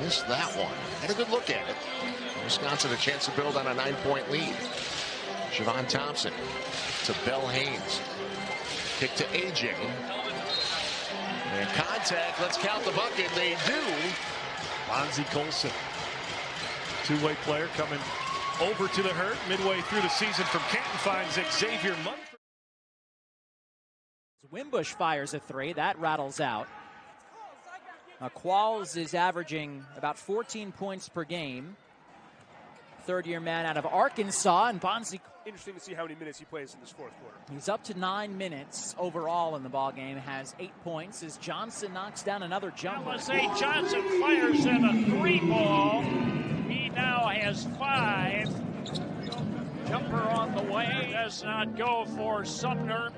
Missed that one. Had a good look at it. Wisconsin a chance to build on a 9-point lead. Siobhan Thompson to Belle Haynes. Kick to AJ. And contact. Let's count the bucket. They do. Bonzie Colson, two-way player coming over to the Herd midway through the season from Canton, finds Xavier Munford. Wimbush fires a three. That rattles out. Qualls is averaging about 14 points per game. Third-year man out of Arkansas, and Bonzie. Interesting to see how many minutes he plays in this fourth quarter. He's up to 9 minutes overall in the ballgame, has 8 points as Johnson knocks down another jumper. LSA Johnson fires in a three ball. He now has 5. Jumper on the way, does not go for Sumner.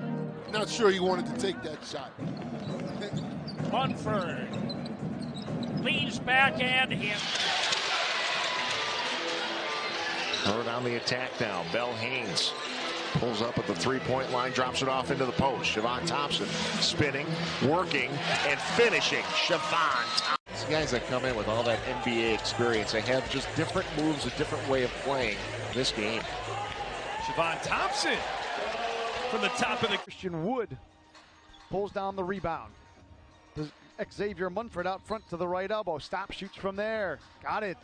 Not sure he wanted to take that shot. Munford leans back and hits. Herd on the attack now. Belle Haynes pulls up at the three-point line, drops it off into the post. Siobhan Thompson spinning, working, and finishing. Siobhan Thompson. These guys that come in with all that NBA experience, they have just different moves, a different way of playing this game. Siobhan Thompson from the top of the. Christian Wood pulls down the rebound. Xavier Munford out front to the right elbow. Stop, shoots from there. Got it.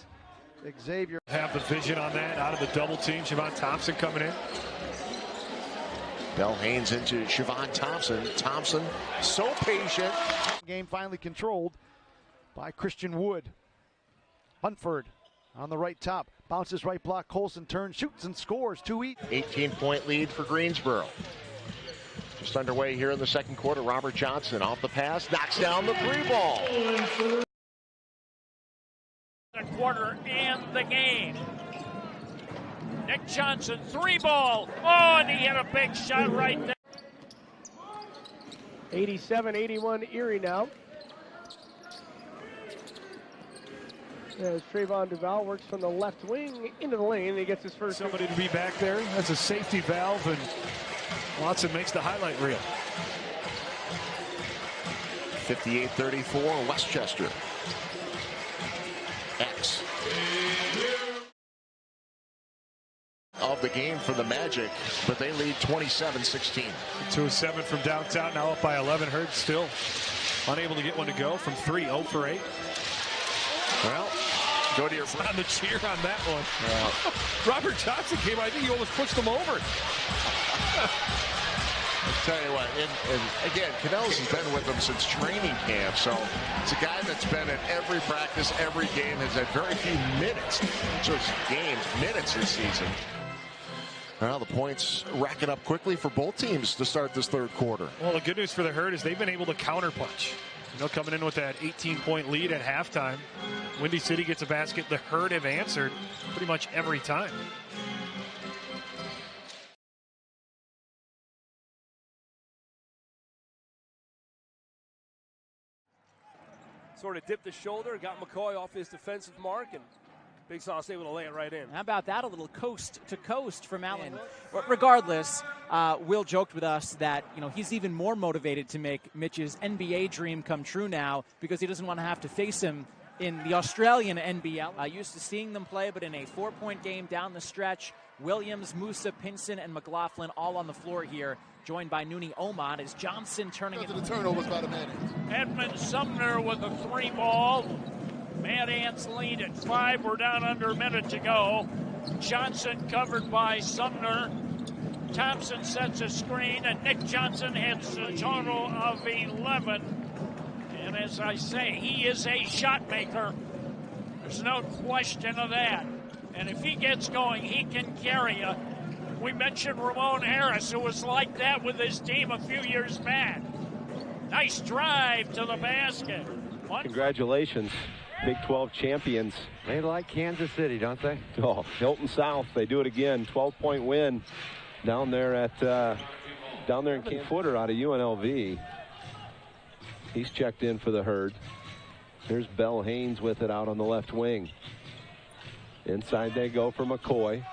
Xavier. Have the vision on that out of the double team. Siobhan Thompson coming in. Belle Haynes into Siobhan Thompson. Thompson, so patient. Game finally controlled by Christian Wood. Munford on the right top. Bounces right block. Colson turns, shoots, and scores. 2-8. 18-point lead for Greensboro. Just underway here in the second quarter. Robert Johnson off the pass, knocks down the three ball. The quarter and the game. Nick Johnson, three ball. Oh, and he hit a big shot right there. 87-81 Erie now. As Trayvon Duval works from the left wing into the lane, and he gets his first. Somebody to be back there. That's a safety valve, and Watson makes the highlight reel. 58-34 Westchester. X of the game for the Magic, but they lead 27-16. 2-7 from downtown, now up by 11. Herd still unable to get one to go from 3, 0 for 8. Well, go to your on the cheer on that one. Yeah. Robert Johnson came. I think he almost pushed him over. I'll tell you what, and again, Canellis has been with them since training camp, so it's a guy that's been at every practice, every game, has had very few minutes, just minutes this season. Well, the points racking up quickly for both teams to start this third quarter. Well, the good news for the Herd is they've been able to counterpunch. You know, coming in with that 18-point lead at halftime. Windy City gets a basket. The Herd have answered pretty much every time. Sort of dipped the shoulder, got McCoy off his defensive mark, and Big Sauce able to lay it right in. How about that? A little coast to coast from Allen. Regardless, Will joked with us that he's even more motivated to make Mitch's NBA dream come true now because he doesn't want to have to face him in the Australian NBL. Used to seeing them play, but in a 4-point game down the stretch, Williams, Musa, Pinson, and McLaughlin all on the floor here, joined by Nooney Omad as Johnson turning it. The turnovers by the Mad Ants. Edmund Sumner with a three ball. Mad Ants lead at 5. We're down under a minute to go. Johnson covered by Sumner. Thompson sets a screen, and Nick Johnson hits a total of 11. And as I say, he is a shot maker. There's no question of that. And if he gets going, he can carry you. We mentioned Ramon Harris, who was like that with his team a few years back. Nice drive to the basket. Congratulations, Big 12 champions. They like Kansas City, don't they? Oh, Hilton South, they do it again. 12-point win down there at in Kansas. Footer out of UNLV. He's checked in for the Herd. Here's Belle Haynes with it out on the left wing. Inside they go for McCoy.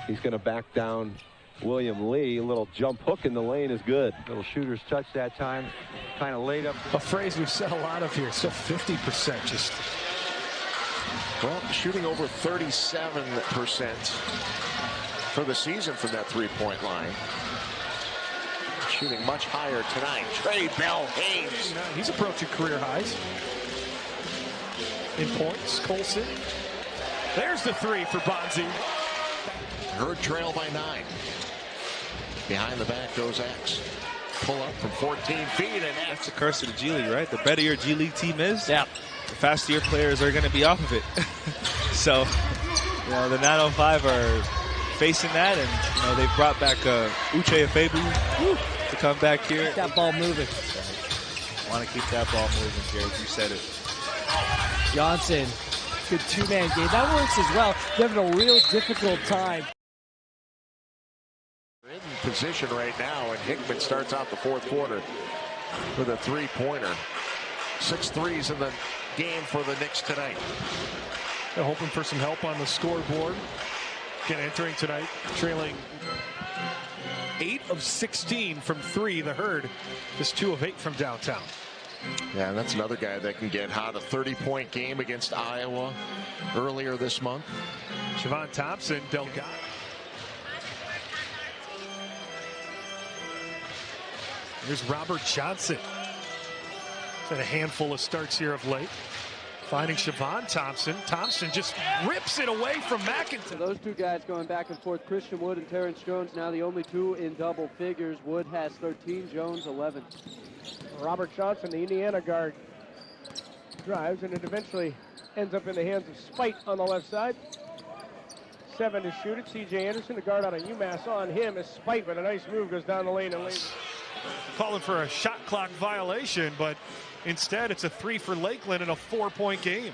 He's going to back down William Lee. A little jump hook in the lane is good. Little shooter's touch that time. Kind of laid up. A phrase we've said a lot of here. So 50% just. Well, shooting over 37% for the season from that three-point line. Shooting much higher tonight. Trey Bell Haynes. He's approaching career highs in points. Colson. There's the three for Bonzi. Herd trail by 9. Behind the back goes X. Pull up from 14 feet, and that's the curse of the G League, right? The better your G League team is, yeah, the faster your players are going to be off of it. So, you know, the 905 are facing that, and you know they've brought back Uche Efebu to come back here. Keep that ball moving. Want to keep that ball moving, Jared. You said it. Johnson, good two-man game. That works as well. They're having a real difficult time. In position right now, and Hickman starts out the fourth quarter with a three-pointer. 6 threes in the game for the Knicks tonight. They're hoping for some help on the scoreboard. Again, entering tonight, trailing 8 of 16 from 3. The Herd is 2 of 8 from downtown. Yeah, and that's another guy that can get hot. A 30-point game against Iowa earlier this month. Siobhan Thompson, Delgado. Here's Robert Johnson. He's had a handful of starts here of late. Finding Siobhan Thompson. Thompson just rips it away from McIntyre. So those two guys going back and forth. Christian Wood and Terrence Jones now the only 2 in double figures. Wood has 13, Jones 11. Robert Johnson, the Indiana guard, drives, and it eventually ends up in the hands of Spite on the left side. 7 to shoot it. C.J. Anderson, the guard out of UMass, on him as Spite with a nice move goes down the lane and lays. Calling for a shot clock violation, but instead it's a 3 for Lakeland in a 4-point game.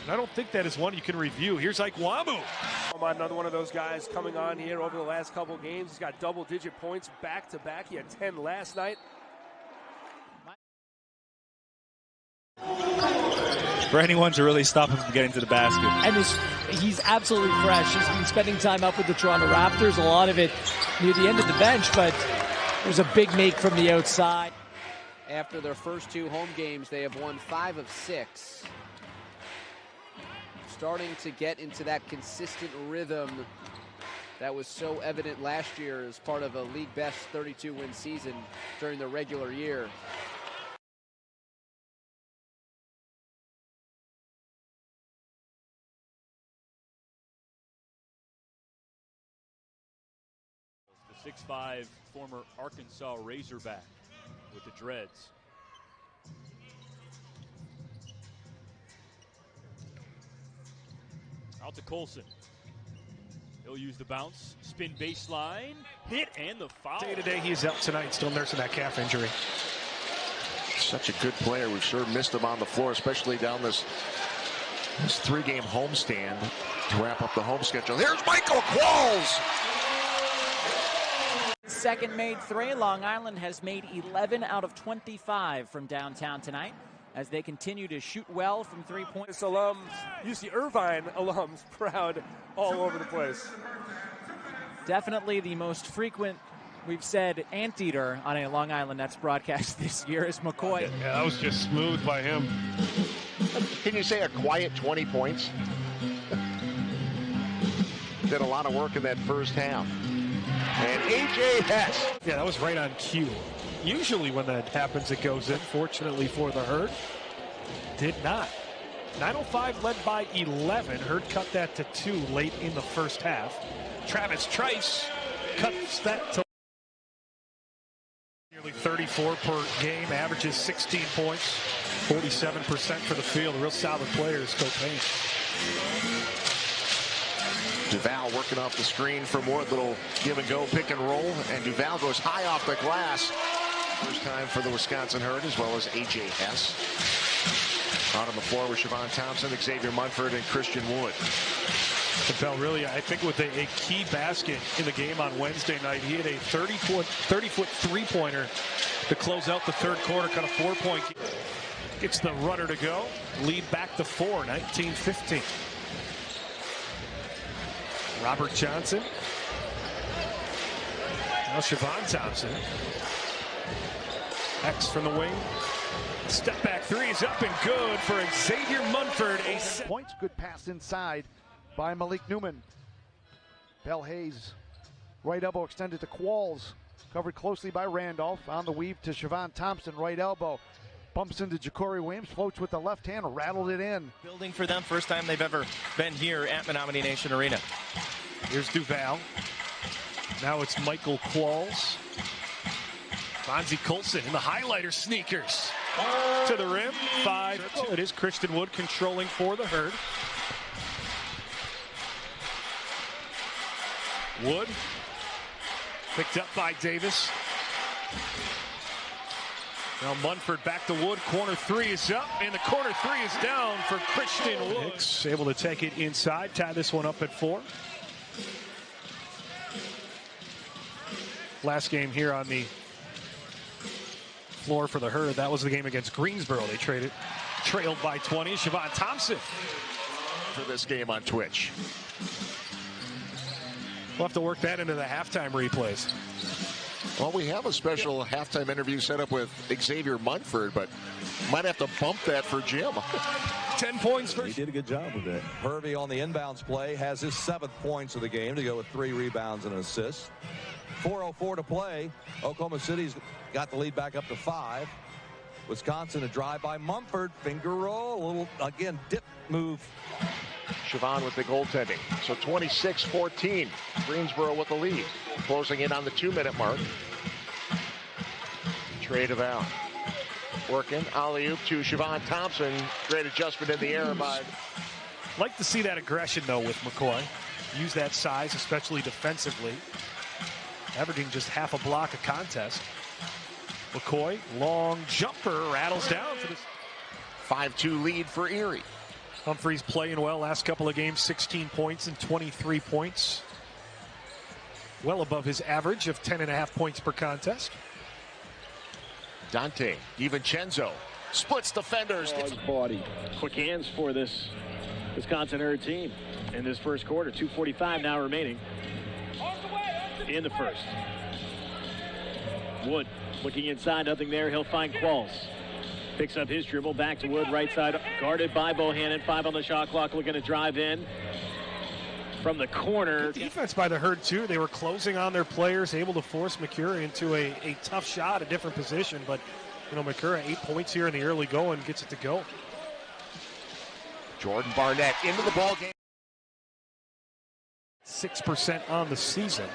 And I don't think that is one you can review. Here's Ikwamu. Another one of those guys coming on here over the last couple games. He's got double-digit points back-to-back. He had 10 last night. For anyone to really stop him from getting to the basket. And he's absolutely fresh. He's been spending time up with the Toronto Raptors, a lot of it near the end of the bench, but there's a big make from the outside. After their first 2 home games, they have won 5 of 6. Starting to get into that consistent rhythm that was so evident last year as part of a league best 32-win season during the regular year. The 6'5" former Arkansas Razorback with the dreads. Out to Colson. He'll use the bounce, spin baseline, hit, and the foul. Day-to-day, he's out tonight, still nursing that calf injury. Such a good player. We've sure missed him on the floor, especially down this 3-game homestand to wrap up the home schedule. Here's Michael Qualls. Second made 3. Long Island has made 11 out of 25 from downtown tonight as they continue to shoot well from 3-point. This alums, UC Irvine alums, proud all over the place. Definitely the most frequent, we've said, anteater on a Long Island Nets broadcast this year is McCoy. Yeah, that was just smooth by him. Can you say a quiet 20 points? Did a lot of work in that first half. And A.J. Hess. Yeah, that was right on cue. Usually when that happens, it goes in. Fortunately for the Herd, did not. 905 led by 11. Herd cut that to 2 late in the first half. Travis Trice cuts that to nearly 34 per game, averages 16 points, 47% for the field. A real solid player is Copain. Duval working off the screen for Wood. Little give and go pick and roll. And Duval goes high off the glass. First time for the Wisconsin Herd, as well as A.J. Hess. Out on the floor with Siobhan Thompson, Xavier Munford, and Christian Wood. Capel really, I think, with a key basket in the game on Wednesday night. He had a 30-foot three-pointer to close out the third quarter, kind of 4-point. Gets the rudder to go. Lead back to 4, 19-15. Robert Johnson. Now Siobhan Thompson. X from the wing. Step back three is up and good for Xavier Munford. Points, good pass inside by Malik Newman. Bell Hayes, right elbow extended to Qualls. Covered closely by Randolph. On the weave to Siobhan Thompson, right elbow. Bumps into Ja'Cory Williams, floats with the left hand, rattled it in. Building for them, first time they've ever been here at Menominee Nation Arena. Here's Duval. Now it's Michael Qualls. Fonzie Colson in the highlighter sneakers. To the rim, 5-2. It is Christian Wood controlling for the Herd. Wood picked up by Davis. Now Munford back to Wood. Corner three is up, and the corner three is down for Christian Wood. Hicks able to take it inside, tie this one up at 4. Last game here on the floor for the Herd. That was the game against Greensboro. They trailed by 20. Siobhan Thompson for this game on Twitch. We'll have to work that into the halftime replays. Well, we have a special halftime interview set up with Xavier Munford, but might have to bump that for Jim. 10 points for... He did a good job with it. Hervey on the inbounds play has his 7th points of the game to go with 3 rebounds and an assist. 4:04 to play. Oklahoma City's got the lead back up to 5. Wisconsin, a drive by Munford. Finger roll. A little, again, dip move. Siobhan with the goaltending. So 26-14. Greensboro with the lead. Closing in on the 2-minute mark. Trade of out. Working. Alley-oop to Siobhan Thompson. Great adjustment in the air by... Like to see that aggression, though, with McCoy. Use that size, especially defensively. Averaging just half a block a contest. McCoy, long jumper, rattles down for this. 5-2 lead for Erie. Humphreys playing well last couple of games, 16 points and 23 points. Well above his average of 10.5 points per contest. Dante DiVincenzo splits defenders. Body. Quick hands for this Wisconsin Herd team in this first quarter. 2:45 now remaining in the first. Wood looking inside, nothing there. He'll find Qualls. Picks up his dribble, back to Wood, right side, guarded by Bohannon. 5 on the shot clock, looking to drive in from the corner. Good defense by the Herd, too. They were closing on their players, able to force McCurry into a tough shot, a different position. But, you know, McCurry, 8 points here in the early going, gets it to go. Jordan Barnett into the ball game. 6% on the season.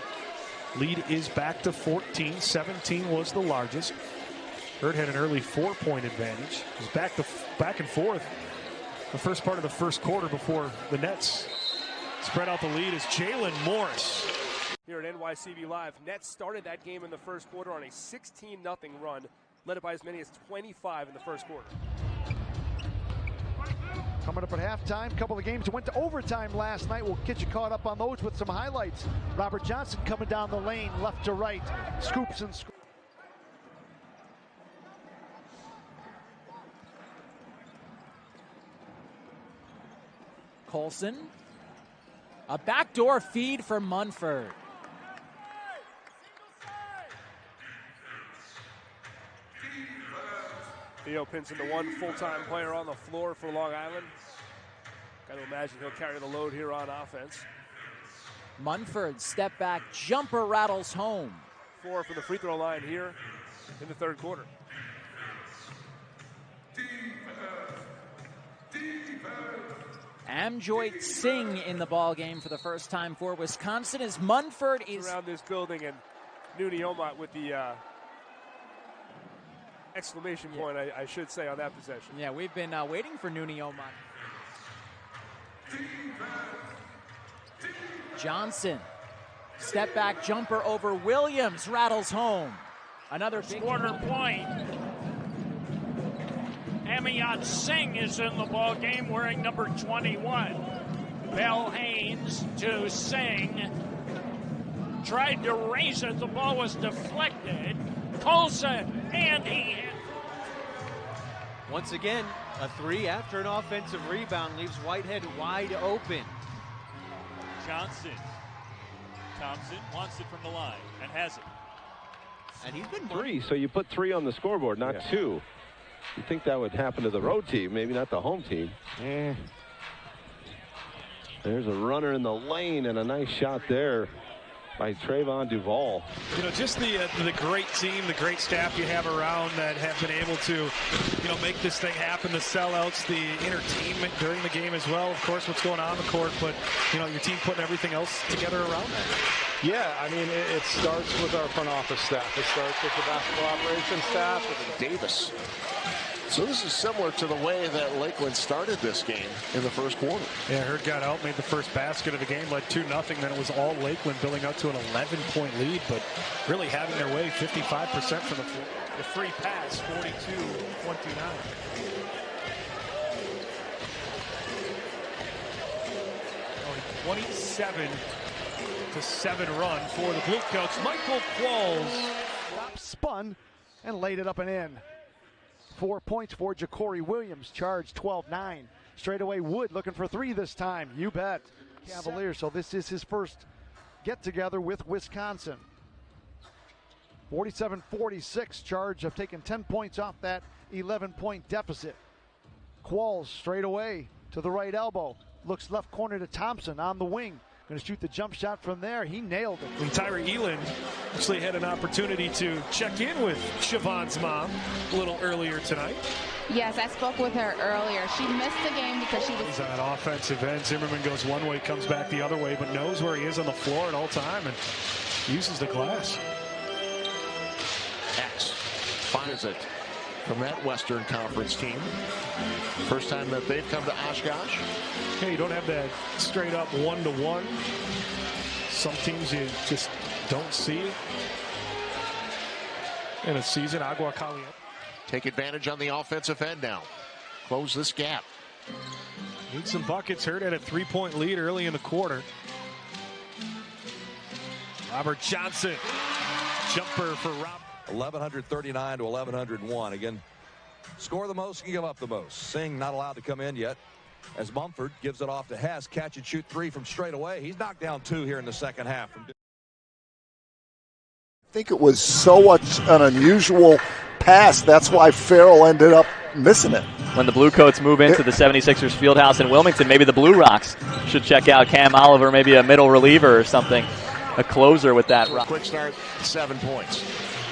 Lead is back to 14. 17 was the largest. Herd had an early 4-point advantage. It was back and forth the first part of the first quarter before the Nets spread out the lead as Jalen Morris. Here at NYCB Live, Nets started that game in the first quarter on a 16-0 run, led it by as many as 25 in the first quarter. Coming up at halftime, couple of games went to overtime last night. We'll get you caught up on those with some highlights. Robert Johnson coming down the lane, left to right, scoops and scoops. Colson. A backdoor feed for Munford. Theo Pinson, the one full-time player on the floor for Long Island. Got to imagine he'll carry the load here on offense. Munford, step back, jumper rattles home. 4 from the free throw line here in the third quarter. Amjoit Singh in the ball game for the first time for Wisconsin as Munford is around this building, and Nooney Omot with the exclamation point, I should say, on that possession. Yeah, we've been waiting for Nooney Omot. Johnson, step back jumper over Williams, rattles home. Another big quarter point. Amiyat Singh is in the ball game wearing number 21. Bell Haynes to Singh. Tried to raise it. The ball was deflected. Colson, and he hit. Once again, a 3 after an offensive rebound leaves Whitehead wide open. Johnson. Thompson wants it from the line and has it. And he's been 3, so you put 3 on the scoreboard, not 2. You think that would happen to the road team, maybe not the home team. There's a runner in the lane and a nice shot there by Trayvon Duval. You know, just the great team, the great staff you have around that have been able to, you know, make this thing happen, the sellouts, the entertainment during the game as well. Of course, what's going on the court, but, you know, your team putting everything else together around that. Yeah, I mean, it starts with our front office staff. It starts with the basketball operations staff. Davis. So this is similar to the way that Lakeland started this game in the first quarter. Yeah, Hurd got out, made the first basket of the game, led 2-0. Then it was all Lakeland building up to an 11-point lead, but really having their way 55% from the floor. The free pass, 42-29. Only 27-7 run for the Blue Coats. Michael Qualls spun and laid it up and in. 4 points for Ja'Cory Williams, charged 12-9. Straight away, Wood looking for 3 this time. You bet. Cavaliers, so this is his first get-together with Wisconsin. 47-46, charge of taking 10 points off that 11-point deficit. Qualls straight away to the right elbow. Looks left corner to Thompson on the wing. Going to shoot the jump shot from there. He nailed it. And Tyra Eland actually had an opportunity to check in with Siobhan's mom a little earlier tonight. Yes, I spoke with her earlier. She missed the game because she was... He's on offensive end. Zimmerman goes one way, comes back the other way, but knows where he is on the floor at all time and uses the glass. X finds it from that Western Conference team. First time that they've come to Oshkosh. Yeah, you don't have that straight up one-to-one. Some teams you just don't see in a season. Agua Caliente. Take advantage on the offensive end now. Close this gap. Need some buckets. Hurd had a 3-point lead early in the quarter. Robert Johnson. Jumper for Rob. 1,139 to 1,101. Again, score the most, you give up the most. Singh not allowed to come in yet as Mumford gives it off to Hess. Catch and shoot 3 from straight away. He's knocked down 2 here in the second half. I think it was so much an unusual pass. That's why Farrell ended up missing it. When the Blue Coats move into the 76ers Fieldhouse in Wilmington, maybe the Blue Rocks should check out Cam Oliver, maybe a middle reliever or something, a closer with that. Quick start, 7 points.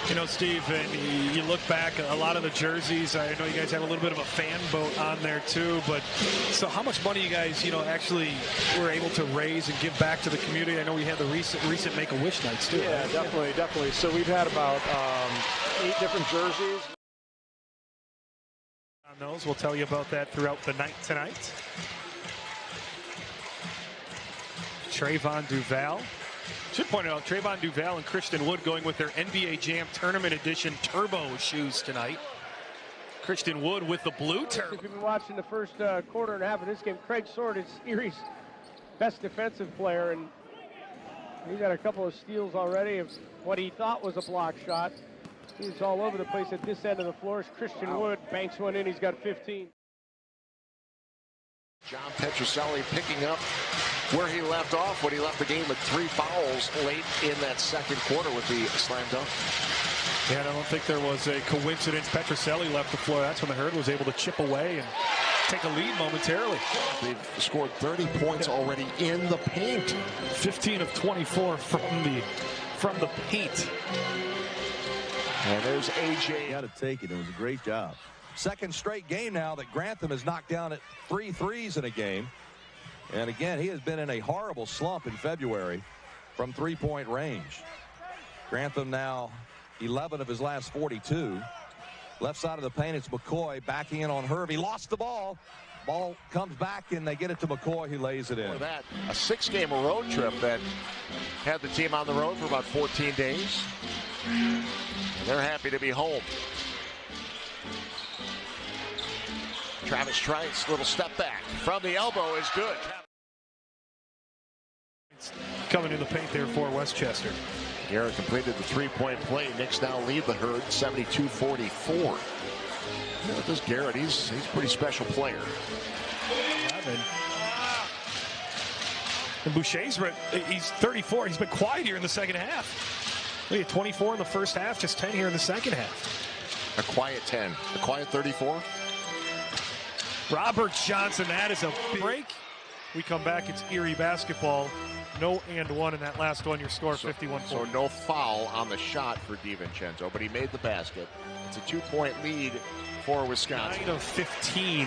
You know, Steve, and you look back, a lot of the jerseys, I know you guys have a little bit of a fan boat on there too, but so how much money you guys, you know, actually were able to raise and give back to the community? I know we had the recent Make-A-Wish nights too. Yeah, right? definitely. So we've had about 8 different jerseys. On those, we'll tell you about that throughout the night tonight. Trayvon Duval. Should point out, Trayvon Duval and Christian Wood going with their NBA Jam Tournament Edition Turbo shoes tonight. Christian Wood with the blue turbo. If you've been watching the first quarter and a half of this game, Craig Sword is Erie's best defensive player, and he's got a couple of steals already of what he thought was a block shot. He's all over the place at this end of the floor. Christian Wood banks one in. He's got 15. John Petroselli picking up where he left off when he left the game with 3 fouls late in that second quarter with the slam dunk. Yeah, I don't think there was a coincidence. Petroselli left the floor. That's when the Herd was able to chip away and take a lead momentarily. They've scored 30 points already in the paint. 15 of 24 from the paint. And there's AJ. Got to take it. It was a great job. Second straight game now that Grantham has knocked down at 3 threes in a game. And again, he has been in a horrible slump in February from 3-point range. Grantham now 11 of his last 42. Left side of the paint, it's McCoy backing in on Hervey. Lost the ball. Ball comes back, and they get it to McCoy, who lays it in. That, a 6-game road trip that had the team on the road for about 14 days. And they're happy to be home. Travis Trice, little step back from the elbow is good. Coming in the paint there for Westchester. Garrett completed the 3-point play. Knicks now lead the Herd 72-44. You know, this Garrett, he's a pretty special player. 11. And Boucher's, he's 34. He's been quiet here in the second half. Look at 24 in the first half, just 10 here in the second half. A quiet 10, a quiet 34. Robert Johnson, that is a break. We come back, it's Erie basketball. No and one in that last one, your score 51-40. So no foul on the shot for DiVincenzo, but he made the basket. It's a 2-point lead for Wisconsin. 9 of 15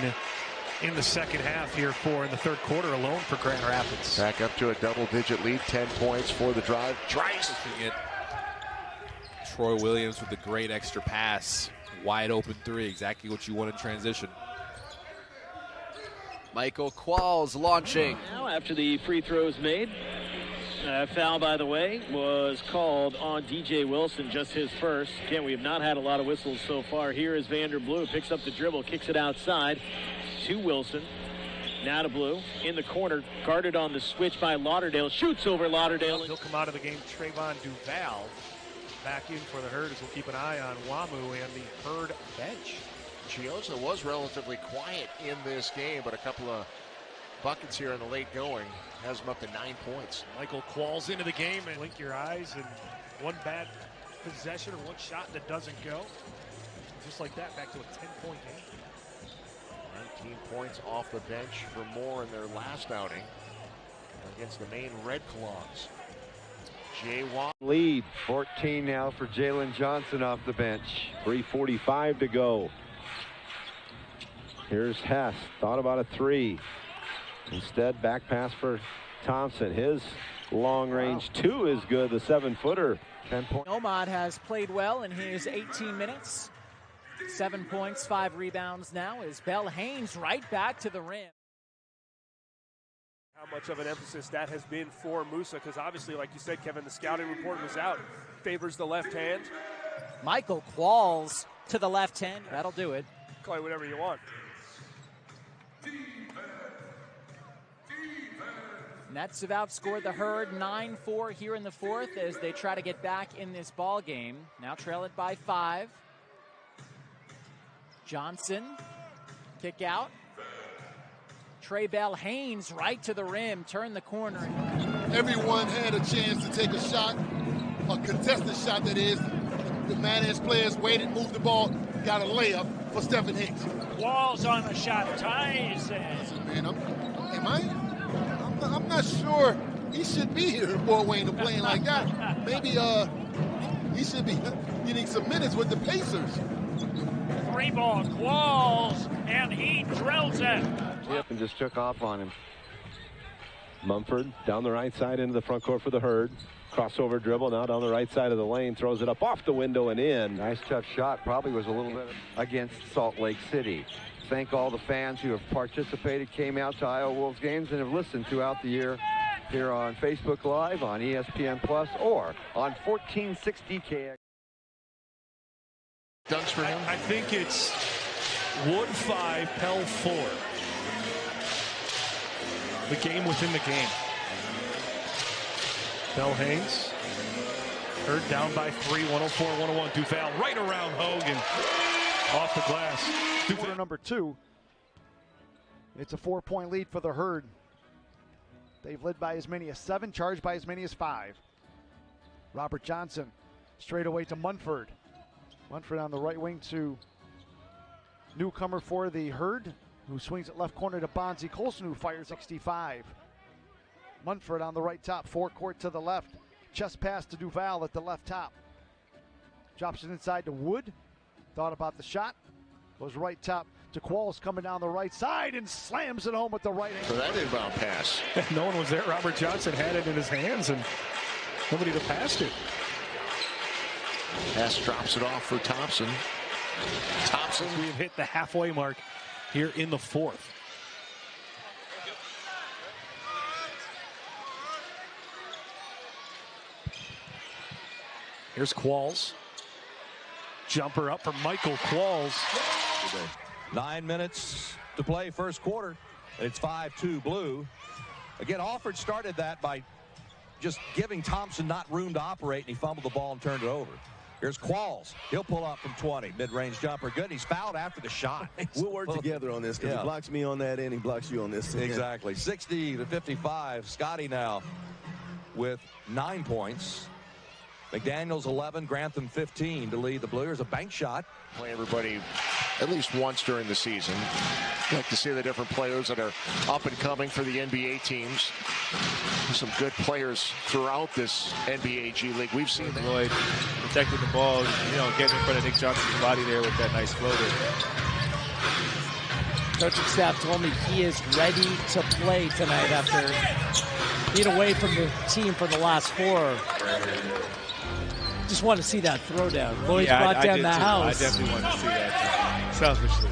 in the second half here in the third quarter alone for Grand Rapids. Back up to a double-digit lead, 10 points for the drive. Trice. Troy Williams with the great extra pass. Wide open three, exactly what you want in transition. Michael Qualls launching. Now after the free throws made, foul, by the way, was called on DJ Wilson, just his first. Again, we have not had a lot of whistles so far. Here is Vander Blue, picks up the dribble, kicks it outside to Wilson. Now to Blue, in the corner, guarded on the switch by Lauderdale, shoots over Lauderdale. He'll come out of the game, Trayvon Duval, back in for the Herd as we'll keep an eye on WAMU and the Herd bench. Chiosa was relatively quiet in this game, but a couple of buckets here in the late going has him up to 9 points. Michael Qualls into the game and blink your eyes, and one bad possession or one shot that doesn't go. Just like that, back to a 10-point game. 19 points off the bench for Moore in their last outing against the Maine Red Claws. Jay Watt. Lead 14 now for Jalen Johnson off the bench. 3:45 to go. Here's Hess, thought about a three. Instead, back pass for Thompson. His long range two is good, the 7-footer. 10 points. Omad has played well in his 18 minutes. 7 points, 5 rebounds now as Bell Haynes right back to the rim. How much of an emphasis that has been for Musa, because obviously, like you said, Kevin, the scouting report was out. Favors the left hand. Michael Qualls to the left hand. That'll do it. Call it whatever you want. Nets have outscored the Herd 9-4 here in the fourth as they try to get back in this ball game. Now trail it by 5. Johnson, kick out. Trey Bell Haynes right to the rim, turn the corner. Everyone had a chance to take a shot, a contested shot that is. The Madness players waited, moved the ball, got a layup for Stephen Hicks. Walls on the shot, ties it. Man, I'm not sure he should be here in Fort Wayne to playing like that. Maybe he should be getting some minutes with the Pacers. 3-ball Qualls, and he drills it. Yep, and just took off on him. Mumford down the right side into the front court for the Herd. Crossover dribble now down the right side of the lane. Throws it up off the window and in. Nice tough shot. Probably was a little bit against Salt Lake City. Thank all the fans who have participated, came out to Iowa Wolves games, and have listened throughout the year here on Facebook Live, on ESPN Plus, or on 1460 KX. Dunks for him? I think it's Wood 5, Pell 4. The game within the game. Bell Haynes. Herd down by 3, 104-101. Duval right around Hogan. Off the glass. Quarter number 2. It's a 4-point lead for the Herd. They've led by as many as 7, charged by as many as 5. Robert Johnson straight away to Munford. Munford on the right wing to newcomer for the Herd, who swings it left corner to Bonzi Colson, who fires 65. Munford on the right top, forecourt to the left. Chest pass to Duval at the left top. Drops it inside to Wood. Thought about the shot. Goes right top to Qualls coming down the right side and slams it home with the right hand. For that inbound pass. No one was there. Robert Johnson had it in his hands and nobody to pass it. Hess drops it off for Thompson. Thompson. We've hit the halfway mark here in the fourth. Here's Qualls. Jumper up for Michael Qualls. 9 minutes to play first quarter. It's 5-2 Blue. Again, Alford started that by just giving Thompson not room to operate, and he fumbled the ball and turned it over. Here's Qualls. He'll pull up from 20. Mid-range jumper. Good. He's fouled after the shot. We'll work together on this because he blocks me on that end, he blocks you on this end. Exactly. 60-55. Scotty now with 9 points. McDaniels 11, Grantham 15 to lead the Blues. A bank shot. Play everybody at least once during the season. Like to see the different players that are up and coming for the NBA teams. Some good players throughout this NBA G League. We've seen that. Lloyd protecting the ball, getting in front of Nick Johnson's body there with that nice floater. Coaching staff told me he is ready to play tonight after being away from the team for the last 4. Just want to see that throwdown. Lloyd's brought down the house. I definitely want to see that, selfishly.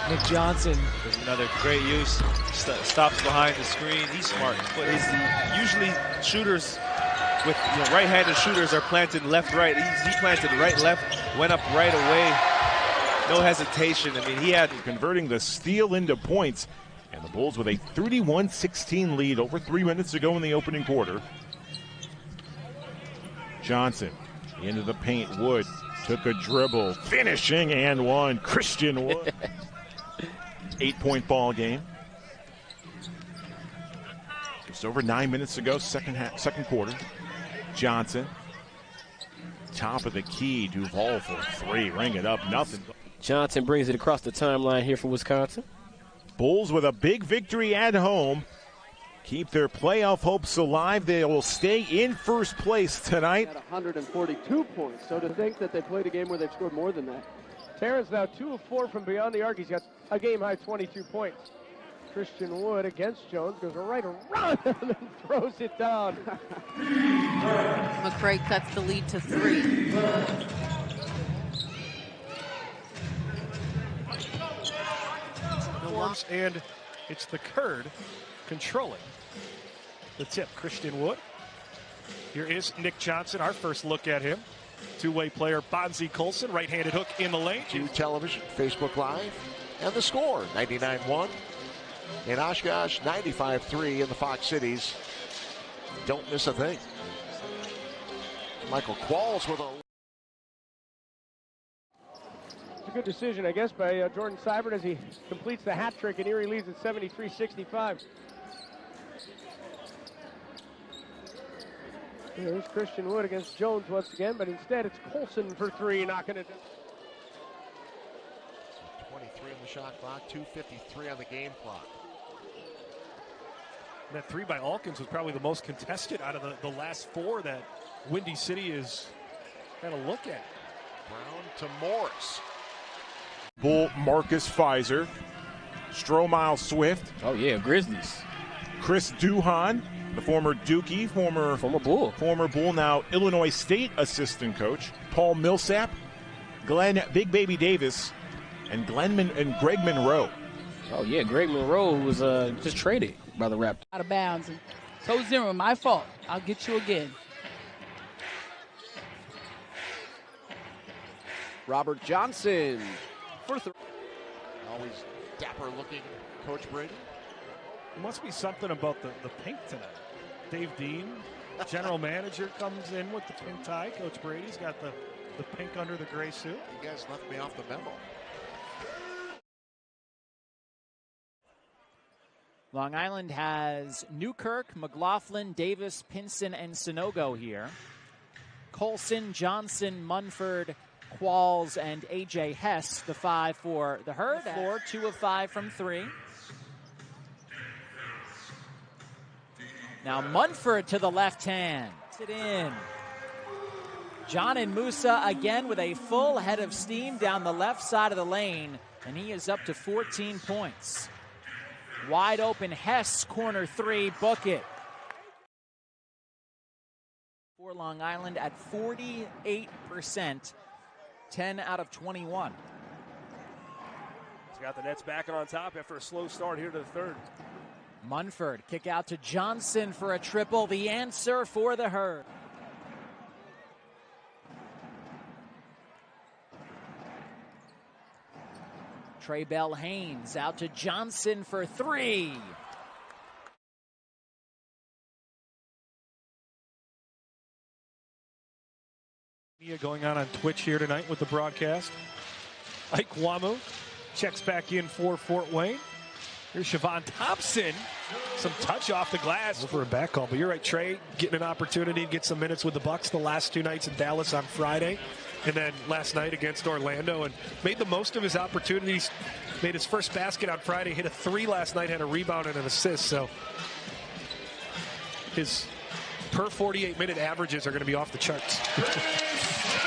Nick Johnson. There's another great use. Stops behind the screen. He's smart. But usually shooters with right-handed shooters are planted left-right. He planted right-left, went up right away. No hesitation. I mean, he had converting the steal into points. And the Bulls with a 31-16 lead over 3 minutes to go in the opening quarter. Johnson into the paint. Wood took a dribble, finishing and one. Christian Wood. 8-point ball game. Just over 9 minutes to go, second quarter. Johnson, top of the key. Duval for 3, ring it up, nothing. Johnson brings it across the timeline here for Wisconsin. Bulls with a big victory at home. Keep their playoff hopes alive. They will stay in first place tonight. At 142 points. So to think that they played a game where they've scored more than that. Terrence now 2 of 4 from beyond the arc. He's got a game-high 22 points. Christian Wood against Jones goes right around him and throws it down. McCray cuts the lead to 3. And it's the Kurd controlling the tip. Christian Wood. Here is Nick Johnson, our first look at him. Two-way player Bonzi Colson, right-handed hook in the lane. To television, Facebook Live, and the score, 99-1. In Oshkosh, 95-3 in the Fox Cities. Don't miss a thing. Michael Qualls with a... It's a good decision, I guess, by Jordan Seibert as he completes the hat trick, and Erie leads at 73-65. Here's Christian Wood against Jones once again, but instead it's Colson for 3, knocking it down. 23 on the shot clock, 2:53 on the game clock. That 3 by Alkins was probably the most contested out of the last 4 that Windy City is going to look at. Brown to Morris. Bull Marcus Fizer. Stromile Swift. Oh, yeah, Grizzlies. Chris Duhan, the former Dookie, former Bull, now Illinois State assistant coach. Paul Millsap, Glenn Big Baby Davis, and Greg Monroe. Oh, yeah, Greg Monroe was just traded by the Raptors. Out of bounds. Coach Zimmerman, my fault. I'll get you again. Robert Johnson for 3. Always dapper looking Coach Brady. There must be something about the pink tonight. Dave Dean, general manager, comes in with the pink tie. Coach Brady's got the pink under the gray suit. You guys left me off the memo. Long Island has Newkirk, McLaughlin, Davis, Pinson, and Sonogo here. Colson, Johnson, Munford, Qualls, and A.J. Hess, the 5 for the Herd. Floor, 2 of 5 from 3. Now Munford to the left hand. It in. John and Musa again with a full head of steam down the left side of the lane, and he is up to 14 points. Wide open Hess, corner 3, book it. For Long Island at 48%, 10 out of 21. He's got the Nets back on top after a slow start here to the third. Munford, kick out to Johnson for a triple. The answer for the Herd. Trey Bell Haynes out to Johnson for 3. Going on Twitch here tonight with the broadcast. Ike Wamu checks back in for Fort Wayne. Here's Siobhan Thompson. Some touch off the glass for a back call. But you're right, Trey, getting an opportunity to get some minutes with the Bucks the last 2 nights in Dallas on Friday. And then last night against Orlando, and made the most of his opportunities. Made his first basket on Friday, hit a 3 last night, had a rebound and an assist. So his per 48-minute averages are going to be off the charts.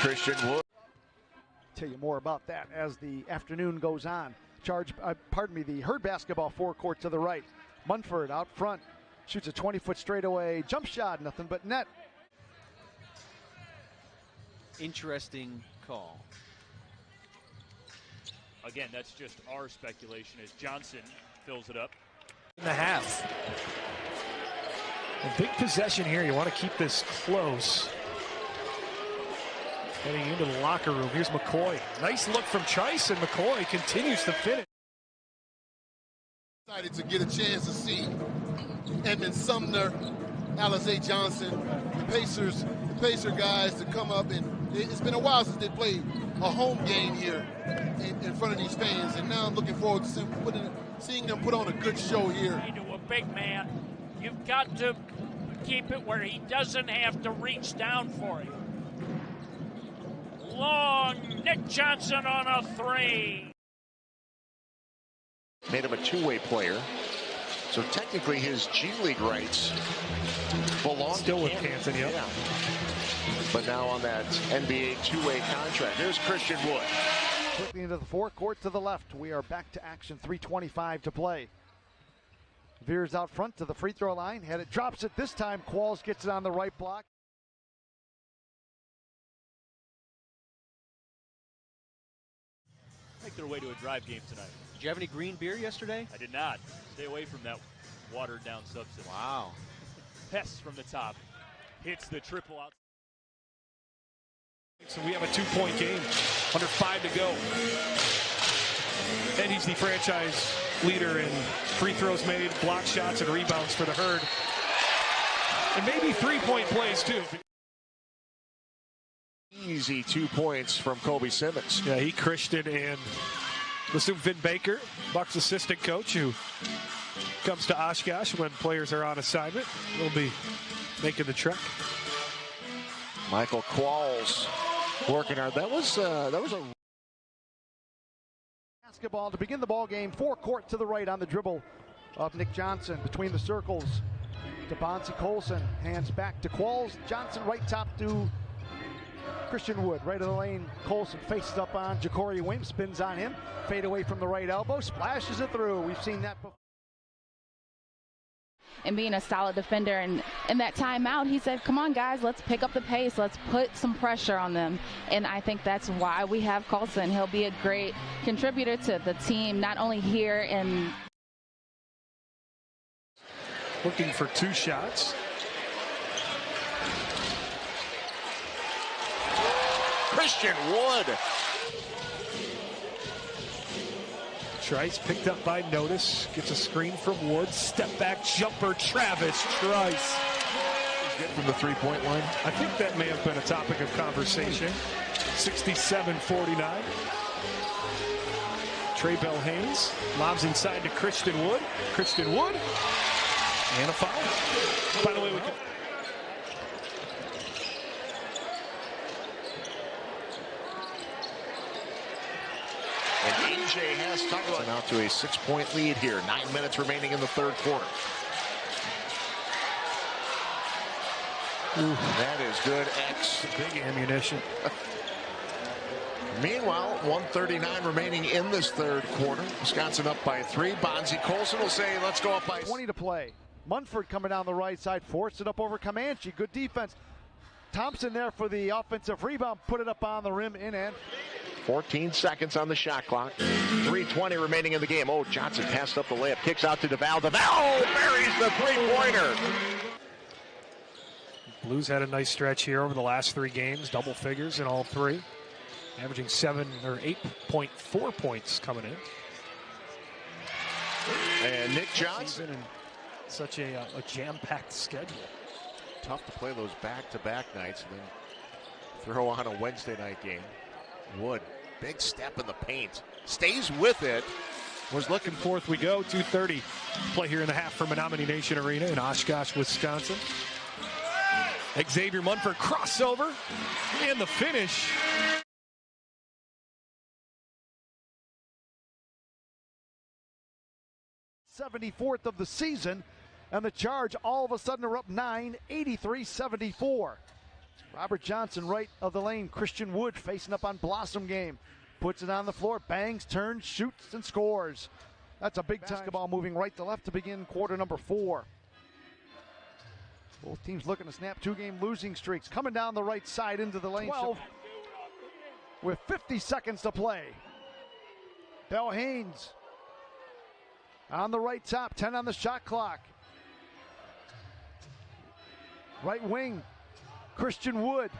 Christian Wood. Tell you more about that as the afternoon goes on. The Herd basketball forecourt to the right. Munford out front, shoots a 20-foot straightaway jump shot, nothing but net. Interesting call. Again, that's just our speculation as Johnson fills it up. In the half. A big possession here. You want to keep this close. Heading into the locker room. Here's McCoy. Nice look from Trice, and McCoy continues to finish. Excited to get a chance to see Edmund Sumner, Alize Johnson, the Pacer guys to come up, and it's been a while since they played a home game here in front of these fans, and now I'm looking forward to seeing them put on a good show here. To a big man, you've got to keep it where he doesn't have to reach down for you. Long Nick Johnson on a 3. Made him a two-way player. So technically his G League rights belong still to with Canton, yeah. But now on that NBA two-way contract. Here's Christian Wood. Quickly into the forecourt to the left. We are back to action, 3:25 to play. Veers out front to the free throw line. Had it, drops it this time. Qualls gets it on the right block. Make their way to a drive game tonight. Did you have any green beer yesterday? I did not. Stay away from that watered down substance. Wow. Hess from the top. Hits the triple out. So we have a 2-point game. Under 5 to go. And he's the franchise leader in free throws made, block shots, and rebounds for the Herd. And maybe 3-point plays, too. Easy 2 points from Kobe Simmons. Yeah, Christian, and listen, Vin Baker, Bucks assistant coach, who comes to Oshkosh when players are on assignment. He'll be making the trek. Michael Qualls working hard. That was a basketball to begin the ball game. Forecourt to the right on the dribble of Nick Johnson between the circles to Bonzi Colson. Hands back to Qualls. Johnson right top to Christian Wood. Right of the lane. Colson faces up on Ja'Cory Williams. Spins on him. Fade away from the right elbow. Splashes it through. We've seen that before. And being a solid defender, and in that timeout he said, come on guys, let's pick up the pace, let's put some pressure on them. And I think that's why we have Colson. He'll be a great contributor to the team, not only here in looking for 2 shots. Christian Wood. Trice picked up by Notice, gets a screen from Wood, step back jumper, Travis Trice. Get from the 3-point line. I think that may have been a topic of conversation. 67-49. Trey Bell Haynes lobs inside to Christian Wood. Christian Wood, and a foul. By the way, we can. And AJ has talked out to a 6-point lead here. 9 minutes remaining in the third quarter. Ooh. That is good. Big ammunition. Meanwhile, 1:39 remaining in this third quarter. Wisconsin up by 3. Bonzi Colson will say, let's go up by 20 to play. Munford coming down the right side, forced it up over Comanche. Good defense. Thompson there for the offensive rebound, put it up on the rim, in and 14 seconds on the shot clock. 3:20 remaining in the game. Oh, Johnson passed up the layup, kicks out to DeVal. DeVal buries the three-pointer. Blues had a nice stretch here over the last 3 games, double figures in all 3, averaging 7 or 8.4 points coming in. And Nick Johnson. And such a jam-packed schedule. Tough to play those back-to-back nights. And then throw on a Wednesday night game. Wood, big step in the paint. Stays with it. Was looking forth we go. 2:30 play here in the half from Menominee Nation Arena in Oshkosh, Wisconsin. Xavier Munford crossover and the finish. 74th of the season, and the Charge all of a sudden are up 9, 83-74. Robert Johnson right of the lane. Christian Wood facing up on Blossom Game. Puts it on the floor, bangs, turns, shoots, and scores. That's a big basketball moving right to left to begin quarter number 4. Both teams looking to snap 2-game losing streaks. Coming down the right side into the lane. 12. With 50 seconds to play. Bell Haynes on the right top, 10 on the shot clock. Right wing, Christian Wood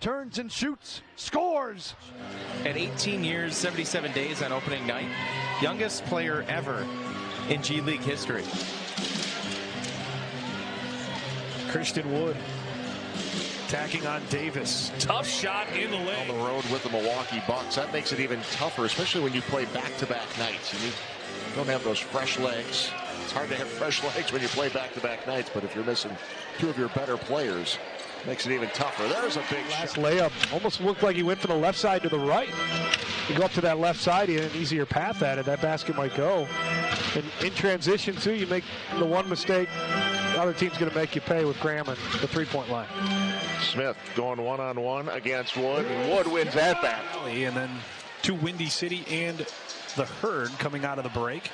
turns and shoots, scores. At 18 years, 77 days on opening night, youngest player ever in G League history. Christian Wood attacking on Davis. Tough shot in the lane. On the road with the Milwaukee Bucks. That makes it even tougher, especially when you play back-to-back nights. You don't have those fresh legs. It's hard to have fresh legs when you play back-to-back nights, but if you're missing 2 of your better players, it makes it even tougher. There's a big last shot. layup. Almost looked like he went from the left side to the right. You go up to that left side, he had an easier path at it. That basket might go. And in transition, too, you make the one mistake, the other team's going to make you pay with Graham at the three-point line. Smith going one-on-one against Wood, and Wood wins at that. And then to Windy City and the Herd coming out of the break.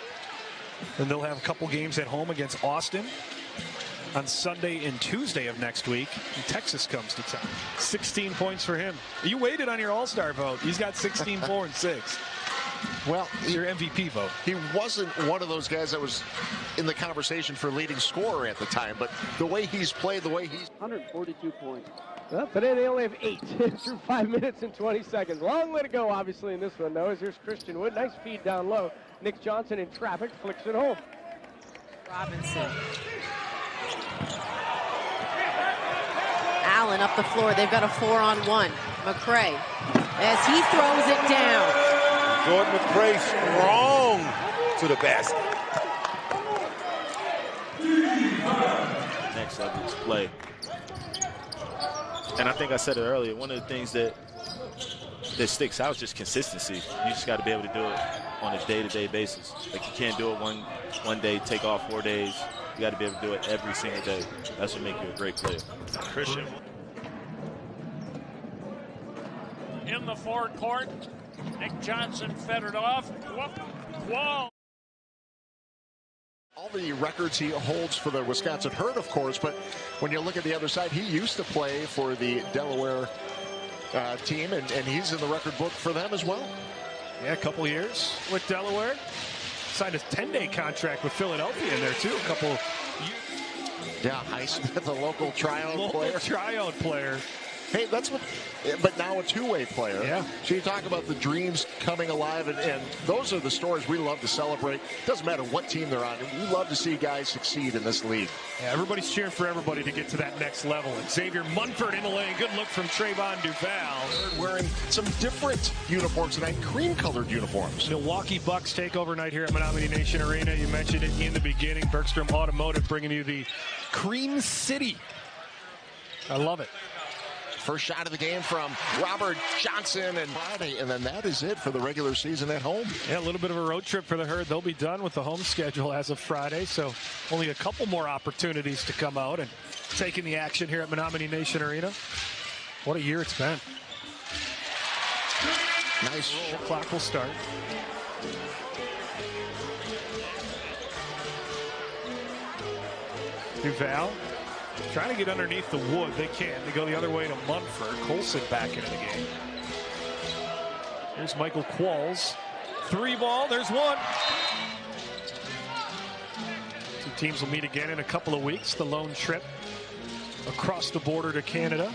And they'll have a couple games at home against Austin on Sunday and Tuesday of next week. And Texas comes to town. 16 points for him. You waited on your All-Star vote. He's got 16, 4, and 6. Well, your MVP vote. He wasn't one of those guys that was in the conversation for leading scorer at the time, but the way he's played, the way he's 142 points. Well, today they only have 8 through 5 minutes and 20 seconds. Long way to go, obviously, in this one, though, as here's Christian Wood. Nice feed down low. Nick Johnson in traffic flicks it home. Robinson. Allen up the floor. They've got a 4-on-1. McCray as he throws it down. Jordan McCray strong to the basket. Next level is play. And I think I said it earlier, one of the things that sticks out is just consistency. You just got to be able to do it on a day-to-day basis. Like, you can't do it one day, take off 4 days. You got to be able to do it every single day. That's what makes you a great player. Christian in the forecourt. Nick Johnson fed it off. Wall. all the records he holds for the Wisconsin Herd, of course, but when you look at the other side, he used to play for the Delaware team, and he's in the record book for them as well. Yeah, a couple years with Delaware. Signed a 10-day contract with Philadelphia in there, too. A couple years. Yeah, Highsmith, a local tryout player. Tryout player. Hey, that's what, but now a two-way player. Yeah. So you talk about the dreams coming alive, and those are the stories we love to celebrate. Doesn't matter what team they're on. We love to see guys succeed in this league. Yeah, everybody's cheering for everybody to get to that next level. And Xavier Munford in the lane. Good look from Trayvon Duval. Wearing some different uniforms tonight, cream-colored uniforms. Milwaukee Bucks take over night here at Menominee Nation Arena. You mentioned it in the beginning. Bergstrom Automotive bringing you the Cream City. I love it. First shot of the game from Robert Johnson and Friday, and then that is it for the regular season at home. Yeah, a little bit of a road trip for the Herd. They'll be done with the home schedule as of Friday, so only a couple more opportunities to come out and take in the action here at Menominee Nation Arena. What a year it's been. Nice. The clock will start. Duval trying to get underneath the wood. They can't. They go the other way to Munford. Colson back into the game. Here's Michael Qualls. Three ball. There's one. Two teams will meet again in a couple of weeks. The lone trip across the border to Canada.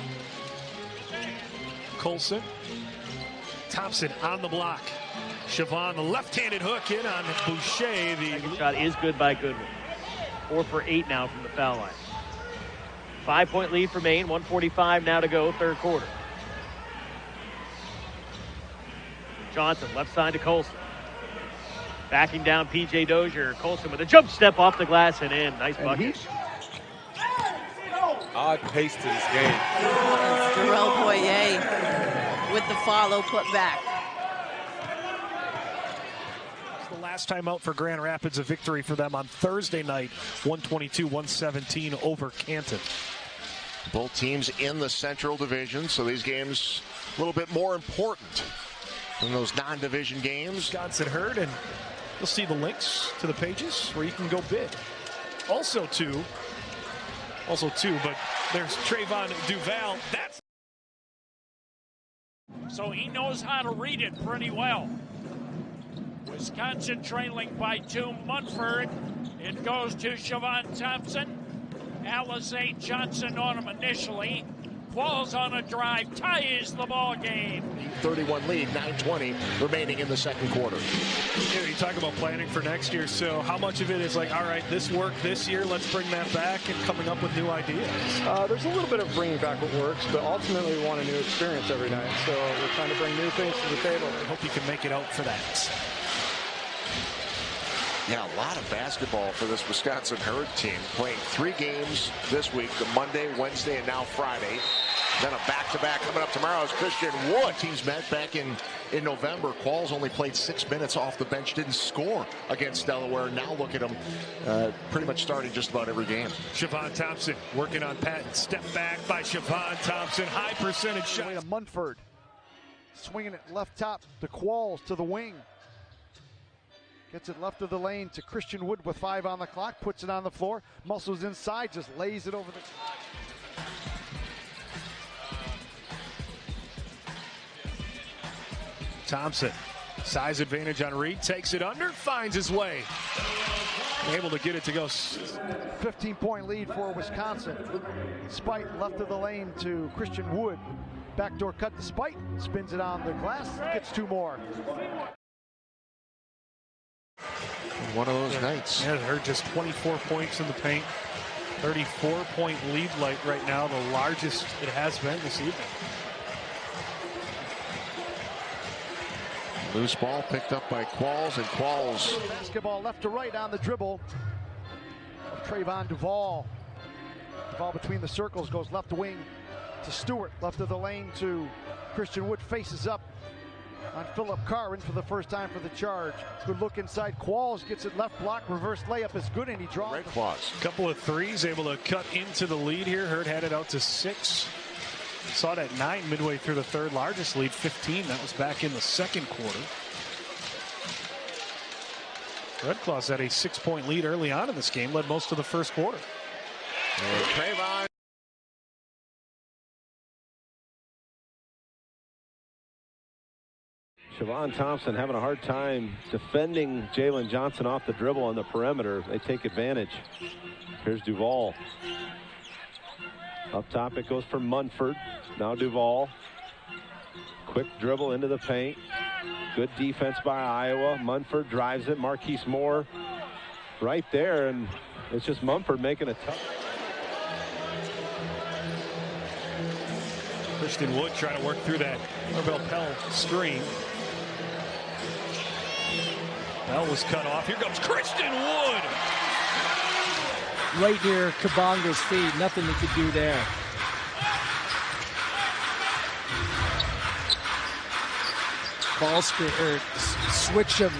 Colson. Thompson on the block. Chavon, the left-handed hook in on Boucher. The shot is good by Goodwin. 4 for 8 now from the foul line. 5-point lead for Maine. 1:45 now to go, third quarter. Johnson, left side to Colson. Backing down P.J. Dozier. Colson with a jump step off the glass and in. Nice bucket. Odd pace to this game. Darrell Boyer with the follow put back. It's the last time out for Grand Rapids, a victory for them on Thursday night, 122-117 over Canton. Both teams in the Central Division, so these games a little bit more important than those non-division games. Wisconsin Herd, and you'll see the links to the pages where you can go bid. Also too, but there's Trayvon Duval. So he knows how to read it pretty well. Wisconsin trailing by 2. Munford. It goes to Siobhan Thompson. Alizé Johnson on him initially. Qualls on a drive, ties the ball game. 31 lead, 9:20 remaining in the second quarter. Yeah, you talk about planning for next year, so how much of it is like, all right, this worked this year, let's bring that back, and coming up with new ideas? There's a little bit of bringing back what works, but ultimately we want a new experience every night, so we're trying to bring new things to the table. I hope you can make it out for that. Yeah, a lot of basketball for this Wisconsin Herd team. Playing 3 games this week, the Monday, Wednesday, and now Friday. Then a back-to-back coming up tomorrow is Christian Wood. Teams met back in November. Qualls only played 6 minutes off the bench, didn't score against Delaware. Now look at him pretty much starting just about every game. Siobhan Thompson working on Patton. Step back by Siobhan Thompson. High percentage shot. To Munford. Swinging it left top to Qualls to the wing. Gets it left of the lane to Christian Wood with 5 on the clock. Puts it on the floor. Muscles inside. Just lays it over the... Thompson. Size advantage on Reed. Takes it under. Finds his way. Able to get it to go. 15-point lead for Wisconsin. Spite left of the lane to Christian Wood. Backdoor cut to Spite. Spins it on the glass. Gets 2 more. One of those nights. Yeah, Herd just 24 points in the paint. 34-point lead right now, the largest it has been this evening. Loose ball picked up by Qualls, and Qualls. Basketball left to right on the dribble of Trayvon Duval. Duval between the circles goes left wing to Stewart. Left of the lane to Christian Wood. Faces up on Philip Carr in for the first time for the charge. Good look inside. Qualls gets it left block. Reverse layup is good, and he draws. Red Claws. Couple of threes, able to cut into the lead here. Herd had it out to 6. Saw it at 9 midway through the third. Largest lead, 15. That was back in the second quarter. Red Claws had a 6-point lead early on in this game. Led most of the first quarter. Trayvon. Siobhan Thompson having a hard time defending Jalen Johnson off the dribble on the perimeter. They take advantage. Here's Duval. Up top it goes for Munford. Now Duval. Quick dribble into the paint. Good defense by Iowa. Munford drives it. Marquise Moore right there, and it's just Munford making a tough. Christian Wood trying to work through that Marvell Pell screen. Bell was cut off. Here comes Christian Wood. Right near Kabonga's feet. Nothing they could do there. Ball switch of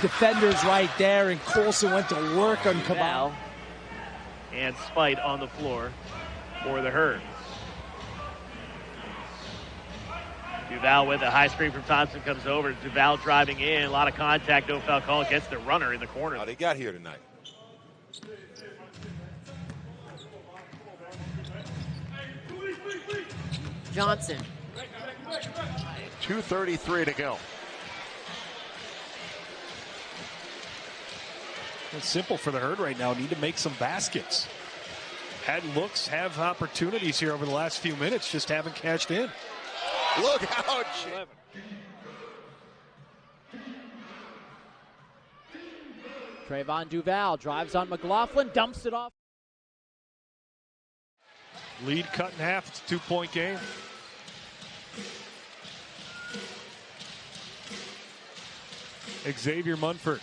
defenders right there, and Colson went to work on Kabonga. And Spite on the floor for the Herd. Duval with a high screen from Thompson comes over. Duval driving in. A lot of contact. No foul call against the runner in the corner. Oh, they got here tonight. Johnson. 2:33 to go. It's simple for the Herd right now. Need to make some baskets. Had looks, have opportunities here over the last few minutes. Just haven't cashed in. Look out. Trayvon Duval drives on McLaughlin, dumps it off. Lead cut in half. It's a 2-point game. Xavier Munford.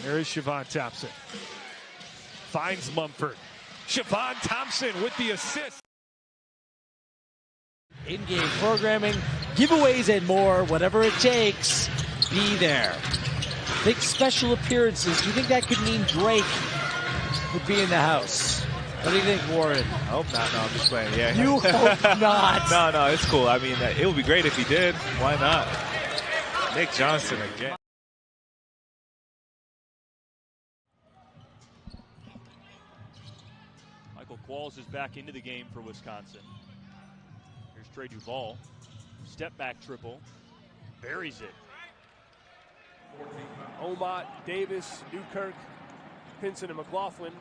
There is Siobhan Thompson. Finds Munford. Siobhan Thompson with the assist. In-game programming, giveaways, and more. Whatever it takes, be there. Think special appearances. Do you think that could mean Drake would be in the house? What do you think, Warren? I hope not. No, I'm just playing. Yeah. You hope not. No, it's cool. I mean, it would be great if he did. Why not? Nick Johnson again. Michael Qualls is back into the game for Wisconsin. Here's Trey Duval. Step back triple. Buries it. Omat, Davis, Newkirk, Pinson, and McLaughlin.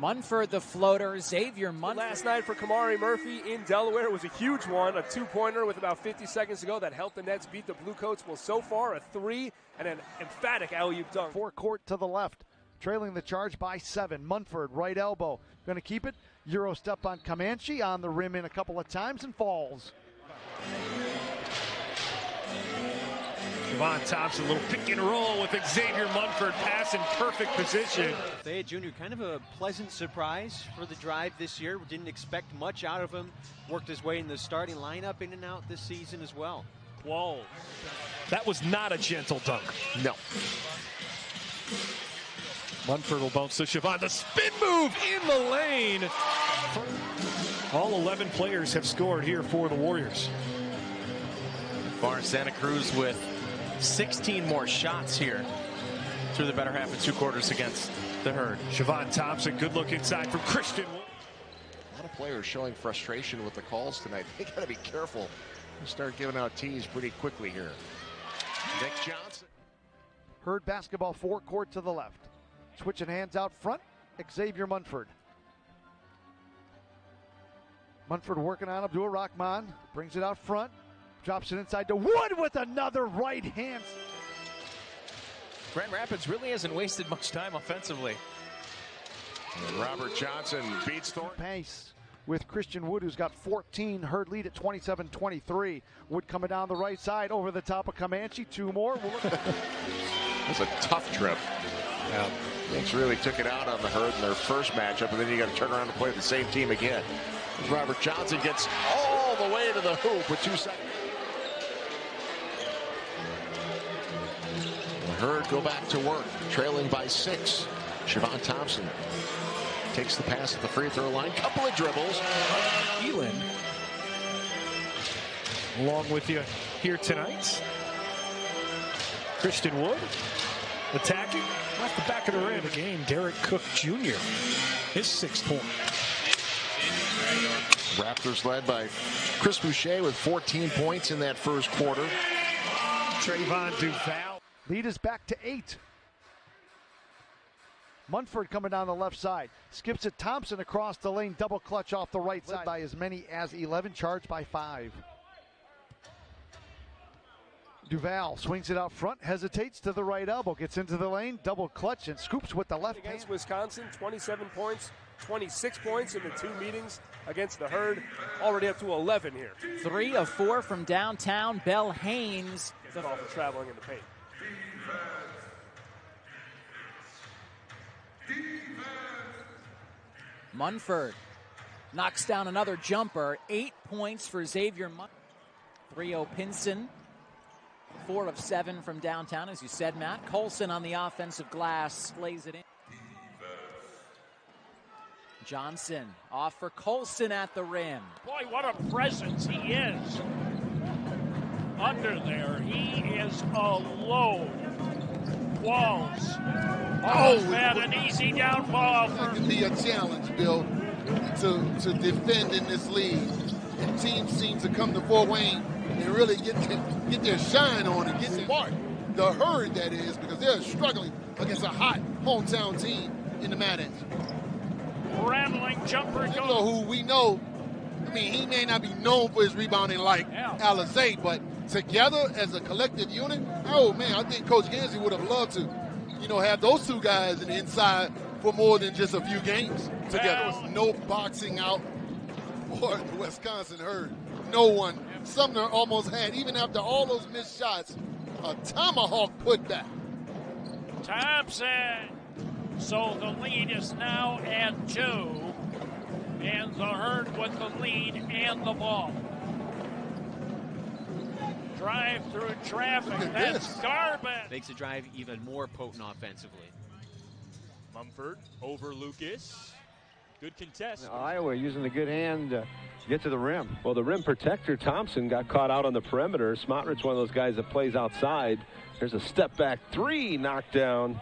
Munford, the floater. Xavier Munford. Last night for Kamari Murphy in Delaware was a huge one. A two-pointer with about 50 seconds to go that helped the Nets beat the Bluecoats. Well, so far, a three and an emphatic alley-oop dunk. Forecourt to the left, trailing the charge by 7. Munford, right elbow, going to keep it. Euro step on Comanche, on the rim in a couple of times and falls. Siobhan Thompson, a little pick and roll with Xavier Munford, pass in perfect position. Thea Jr., kind of a pleasant surprise for the Drive this year. Didn't expect much out of him. Worked his way in the starting lineup in and out this season as well. Qualls. That was not a gentle dunk. No. Munford will bounce to Siobhan. The spin move in the lane. All 11 players have scored here for the Warriors. Far Santa Cruz with 16 more shots here through the better half of 2 quarters against the Herd. Siobhan Thompson, good look inside from Christian. A lot of players showing frustration with the calls tonight. They got to be careful. We'll start giving out tees pretty quickly here. Nick Johnson. Herd basketball, forecourt to the left. Switching hands out front, Xavier Munford. Munford working on Abdul Rahman, brings it out front. Drops it inside to Wood with another right hand. Grand Rapids really hasn't wasted much time offensively. And Robert Johnson beats Thornton. Pace with Christian Wood, who's got 14. Herd lead at 27-23. Wood coming down the right side over the top of Comanche. 2 more. That's a tough trip. Yeah. Knicks really took it out on the Herd in their first matchup, and then you got to turn around and play the same team again. Robert Johnson gets all the way to the hoop with 2 seconds. The Herd go back to work, trailing by 6. Siobhan Thompson takes the pass at the free throw line. Couple of dribbles. Elin along with you here tonight. Christian Wood attacking off the back of the rim. The game, Derek Cook Jr. His 6th point. Raptors led by Chris Boucher with 14 points in that first quarter. Trayvon Duval. Lead is back to 8. Munford coming down the left side. Skips it. Thompson across the lane. Double clutch off the right side by as many as 11. Charged by 5. Duval swings it out front. Hesitates to the right elbow. Gets into the lane. Double clutch and scoops with the left against hand. Wisconsin, 27 points, 26 points in the 2 meetings against the Herd. Already up to 11 here. 3 of 4 from downtown. Bell Haynes. The ball for traveling in the paint. Munford knocks down another jumper. 8 points for Xavier Munford. 3-0 Pinson. 4 of 7 from downtown, as you said, Matt. Colson on the offensive glass lays it in. Johnson off for Colson at the rim. Boy, what a presence he is. Under there, he is a load. Walls. Oh, man, an easy down ball. That can be a challenge, Bill, to defend in this league. And teams seem to come to Fort Wayne and really get their shine on and get smart. The Herd, that is, because they're struggling against a hot hometown team in the Mad Ants. Rattling jumper goes. Who we know, I mean, he may not be known for his rebounding like Alizé, but together as a collective unit, oh man, I think Coach Gansey would have loved to, have those 2 guys in the inside for more than just a few games together. There was no boxing out for the Wisconsin Herd. No one Sumner almost had, even after all those missed shots, a tomahawk putback. Thompson. So the lead is now at 2. And the Herd with the lead and the ball. Drive through traffic. That's garbage. Makes the drive even more potent offensively. Mumford over Lucas. Good contest. Iowa using the good hand to get to the rim. Well, the rim protector, Thompson, got caught out on the perimeter. Smotrich's one of those guys that plays outside. There's a step back 3 knocked down.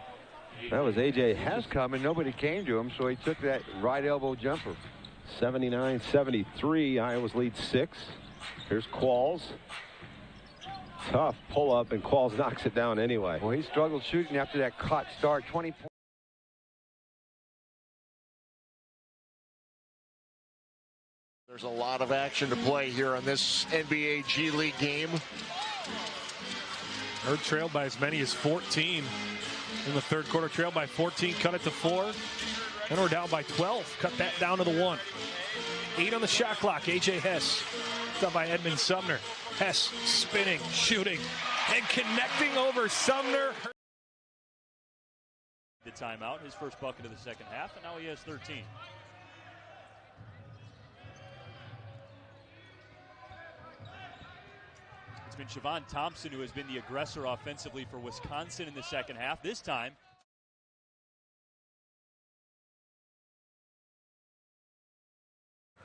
That was A.J. Hess coming. Nobody came to him, so he took that right elbow jumper. 79-73. Iowa's lead 6. Here's Qualls. Tough pull up, and Qualls knocks it down anyway. Well, he struggled shooting after that hot start. 20 points. There's a lot of action to play here on this NBA G League game. Herd trailed by as many as 14 in the third quarter. Trailed by 14, cut it to 4. And we're down by 12. Cut that down to the 1. 8 on the shot clock. A.J. Hess. Done by Edmund Sumner. Hess spinning, shooting, and connecting over Sumner. The timeout, his first bucket of the second half, and now he has 13. It's been Siobhan Thompson who has been the aggressor offensively for Wisconsin in the second half. This time,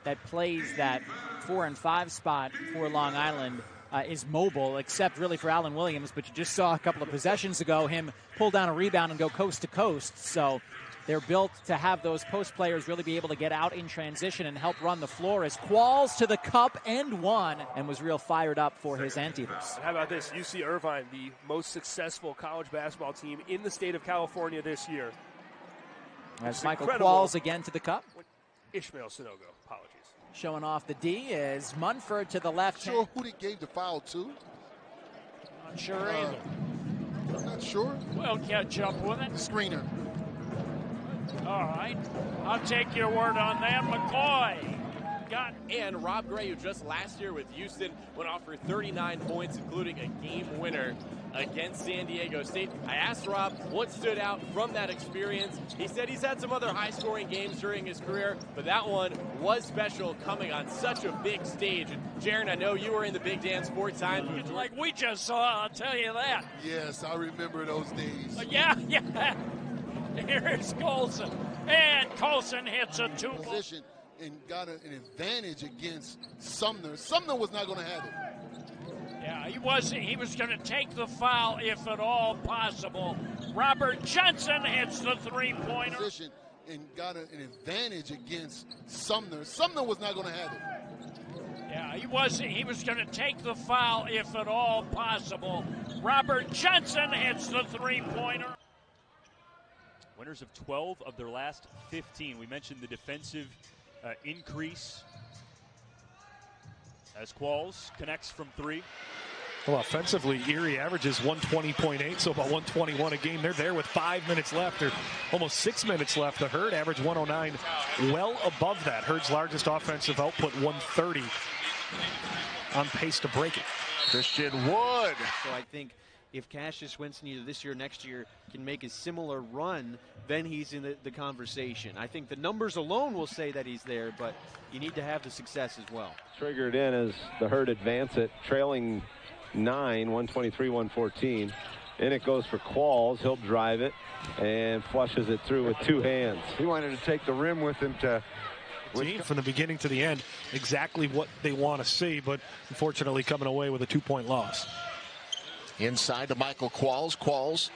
that plays that 4 and 5 spot for Long Island is mobile, except really for Alan Williams. But you just saw a couple of possessions ago him pull down a rebound and go coast to coast. So they're built to have those post players really be able to get out in transition and help run the floor. As Qualls to the cup and 1, and was real fired up for his Anteaters. How about this? UC Irvine, the most successful college basketball team in the state of California this year. As Michael Qualls again to the cup. Ishmael Sonogo, apologies. Showing off the D is Munford to the left. Sure who they gave the foul to? Not sure either. I'm not sure. We'll catch up with it. Screener. All right. I'll take your word on that. McCoy. And Rob Gray, who just last year with Houston went off for 39 points, including a game winner against San Diego State. I asked Rob what stood out from that experience. He said he's had some other high-scoring games during his career, but that one was special, coming on such a big stage. And Jaron, I know you were in the Big Dance 4 times. Like we just saw, I'll tell you that. Yes, I remember those days. Yeah. Here's Colson. And Colson hits a 2 position and got an advantage against Sumner. Sumner was not going to have it. Yeah, he wasn't. He was going to take the foul if at all possible. Robert Johnson hits the 3-pointer. Position and got an advantage against Sumner. Sumner was not going to have it. Yeah, he wasn't. He was going to take the foul if at all possible. Robert Johnson hits the 3-pointer. Winners of 12 of their last 15. We mentioned the defensive increase as Qualls connects from 3. Well, offensively, Erie averages 120.8, so about 121 a game. They're there with 5 minutes left, or almost 6 minutes left. The Herd average 109, well above that. Herd's largest offensive output, 130, on pace to break it. Christian Wood. So I think if Cassius Winston either this year or next year can make a similar run, then he's in the conversation. I think the numbers alone will say that he's there, but you need to have the success as well. Triggered in as the Herd advance it, trailing 9, 123-114. In it goes for Qualls. He'll drive it and flushes it through with 2 hands. He wanted to take the rim with him to... Team from the beginning to the end, exactly what they want to see, but unfortunately coming away with a 2-point loss. Inside to Michael Qualls. Qualls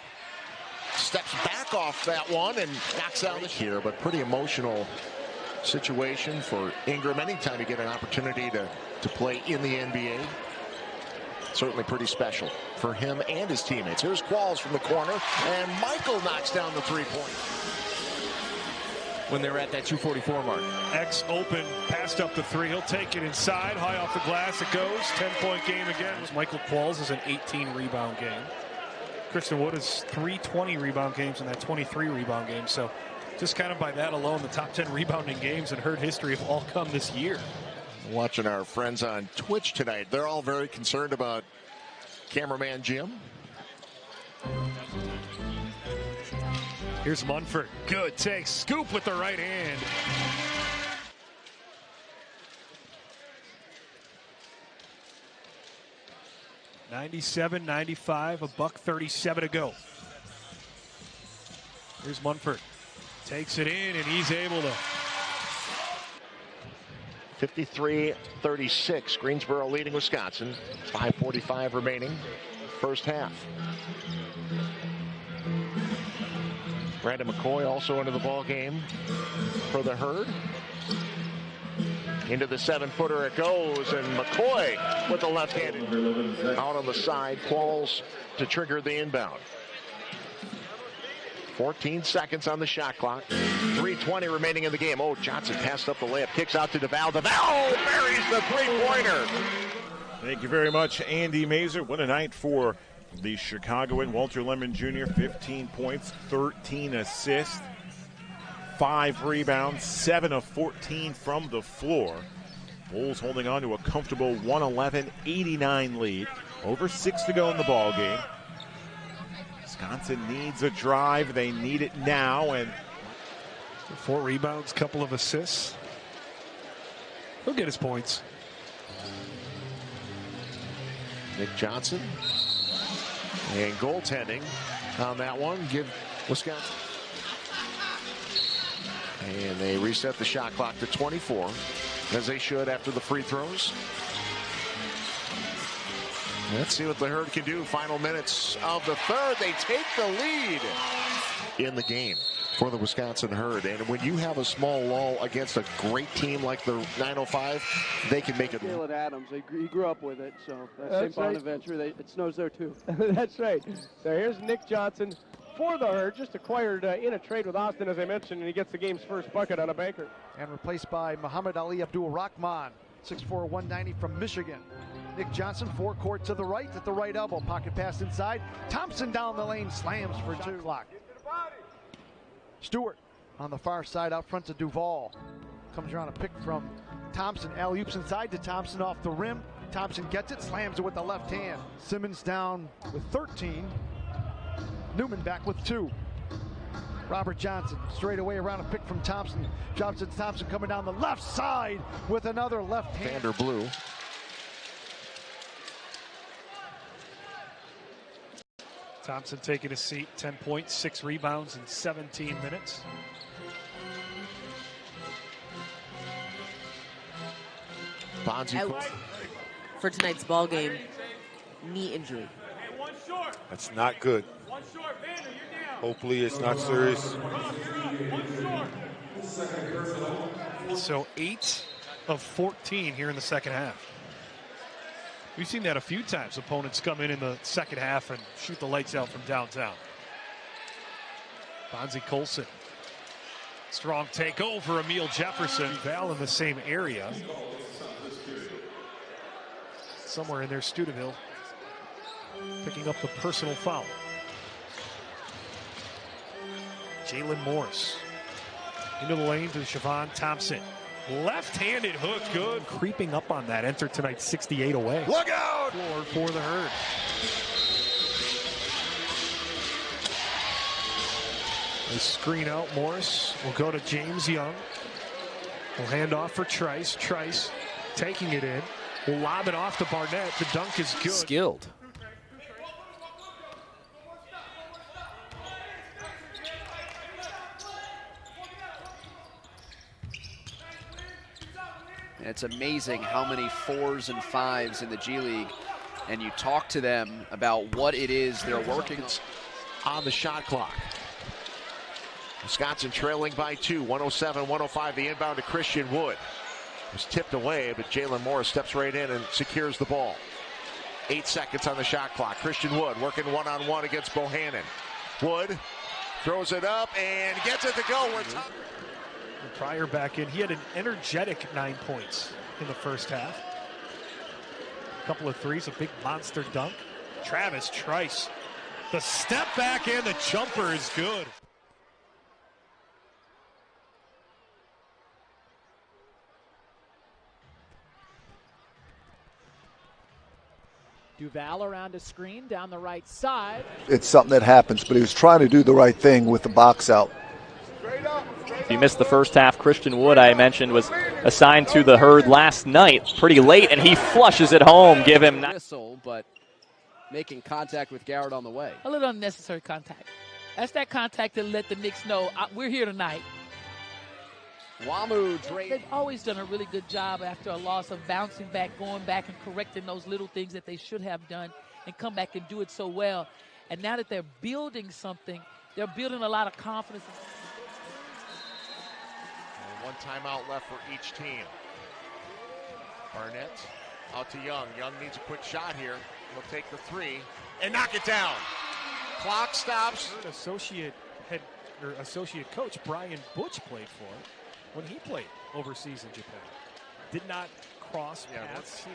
steps back off that one and knocks out here, but pretty emotional situation for Ingram. Anytime you get an opportunity to play in the NBA, certainly pretty special for him and his teammates. Here's Qualls from the corner, and Michael knocks down the 3-point. When they were at that 244 mark. X open, passed up the 3. He'll take it inside, high off the glass. It goes. 10-point game again. Michael Qualls is an 18-rebound game. Christian Wood is 3 20-rebound games in that 23-rebound game. So just kind of by that alone, the top 10 rebounding games in Herd history have all come this year. Watching our friends on Twitch tonight, they're all very concerned about cameraman Jim. Here's Munford. Good take. Scoop with the right hand. $97-95, $1:37 to go. Here's Munford. Takes it in, and he's able to. 53-36. Greensboro leading Wisconsin. 5:45 remaining. First half. Brandon McCoy also into the ball game for the Herd. Into the 7-footer it goes, and McCoy with the left-handed out on the side. Qualls to trigger the inbound. 14 seconds on the shot clock. 3:20 remaining in the game. Oh, Johnson passed up the layup. Kicks out to DeVal. DeVal buries the three-pointer. Thank you very much, Andy Mazer. What a night for the Chicagoan. Walter Lemon Jr., 15 points, 13 assists, 5 rebounds, 7 of 14 from the floor. Bulls holding on to a comfortable 111-89 lead. Over 6 to go in the ball game. Wisconsin needs a drive. They need it now. And 4 rebounds, couple of assists. He'll get his points. Nick Johnson. And goaltending on that one. Give Wisconsin. And they reset the shot clock to 24, as they should after the free throws. Let's see what the Herd can do. Final minutes of the third. They take the lead in the game for the Wisconsin Herd. And when you have a small lull against a great team like the 905, they can make it. Caleb Adams, he grew up with it, so St. Bonaventure, it snows there too. That's right. So here's Nick Johnson for the Herd, just acquired in a trade with Austin, as I mentioned, and he gets the game's first bucket on a banker. And replaced by Muhammad Ali Abdul-Rahman, 6'4", 190 from Michigan. Nick Johnson, forecourt to the right at the right elbow. Pocket pass inside. Thompson down the lane, slams for 2 o'clock. Stewart on the far side out front to Duval. Comes around a pick from Thompson. Alley-oops inside to Thompson off the rim. Thompson gets it, slams it with the left hand. Simmons down with 13. Newman back with 2. Robert Johnson straight away around a pick from Thompson. Thompson coming down the left side with another left hand. Vander Blue. Thompson taking a seat, 10 points, 6 rebounds in 17 minutes. Out for tonight's ball game, knee injury. That's not good. Hopefully it's not serious. So 8 of 14 here in the second half. We've seen that a few times. Opponents come in the second half and shoot the lights out from downtown. Bonzie Colson. Strong take over Emil Jefferson. Val in the same area. Somewhere in there, Steubenville picking up the personal foul. Jalen Morris into the lane to Siobhan Thompson. Left-handed hook, good. Creeping up on that. Enter tonight 68 away. Look out! Floor for the Herd. They screen out. Morris will go to James Young. Will hand off for Trice. Trice taking it in. Will lob it off to Barnett. The dunk is good. Skilled. It's amazing how many 4s and 5s in the G League, and you talk to them about what it is they're working on the shot clock. Wisconsin trailing by 2, 107-105. The inbound to Christian Wood. It was tipped away, but Jalen Morris steps right in and secures the ball. 8 seconds on the shot clock. Christian Wood working one-on-one against Bohannon. Wood throws it up and gets it to go. Pryor back in. He had an energetic 9 points in the first half. A couple of threes, a big monster dunk. Travis Trice. The step back and the jumper is good. Duval around a screen down the right side. It's something that happens, but he was trying to do the right thing with the box out. If you missed the first half, Christian Wood, I mentioned, was assigned to the Herd last night pretty late, and he flushes it home. Give him whistle, but making contact with Garrett on the way. A little unnecessary contact. That's that contact that let the Knicks know we're here tonight. Wamu They've always done a really good job after a loss of bouncing back, going back and correcting those little things that they should have done and come back and do it so well. And now that they're building something, they're building a lot of confidence. And one timeout left for each team. Barnett out to Young. Young needs a quick shot here. He'll take the three and knock it down. Clock stops. Associate coach Brian Butch played for when he played overseas in Japan. Did not cross paths.